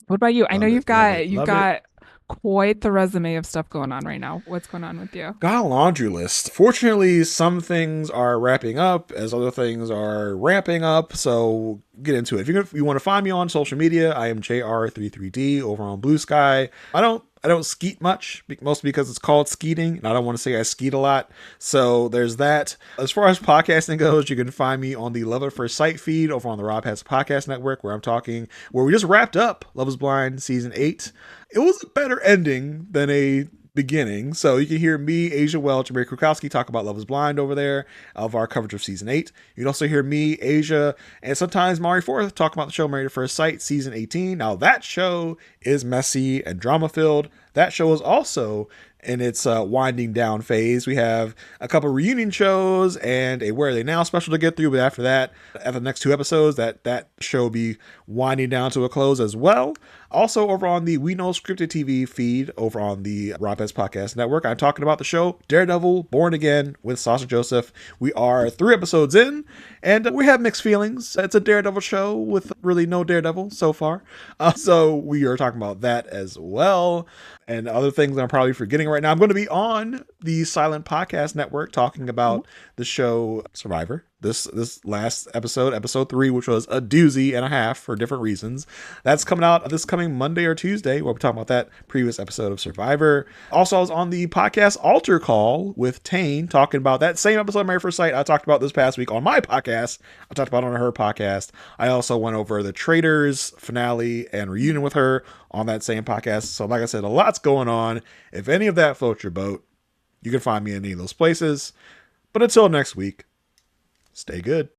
What about you? I know Love it, love it, you've love it. got quite the resume of stuff going on right now. What's going on with you? Got a laundry list. Fortunately, some things are wrapping up as other things are ramping up. So get into it. If you want to find me on social media, I am JR33D over on Blue Sky. I don't skeet much, mostly because it's called skeeting, and I don't want to say I skeet a lot. So there's that. As far as podcasting goes, you can find me on the Love at First Sight feed over on the Rob Has Podcast Network, where we just wrapped up Love is Blind Season 8. It was a better ending than a beginning. So you can hear me, Asia Welch, and Mary Krukowski talk about Love is Blind over there of our coverage of Season 8. You can also hear me, Asia, and sometimes Mari Forth talk about the show Married at First Sight Season 18. Now that show is messy and drama-filled. That show is also in its winding down phase. We have a couple reunion shows and a Where Are They Now special to get through, but after that, after the next 2 episodes, that show will be winding down to a close as well. Also, over on the We Know Scripted TV feed over on the Rob S Podcast Network, I'm talking about the show Daredevil Born Again with Sasha Joseph. We are 3 episodes in, and we have mixed feelings. It's a Daredevil show with really no Daredevil so far. So we are talking about that as well. And other things I'm probably forgetting right now. I'm going to be on the Silent Podcast Network talking about the show Survivor. This last episode 3, which was a doozy and a half for different reasons. That's coming out this coming Monday or Tuesday. We'll be talking about that previous episode of Survivor. Also, I was on the podcast Altar Call with Tane talking about that same episode of Married at First Sight I talked about this past week on my podcast. I talked about it on her podcast. I also went over the Traitors finale and reunion with her on that same podcast. So like I said, a lot's going on. If any of that floats your boat, you can find me in any of those places. But until next week, stay good.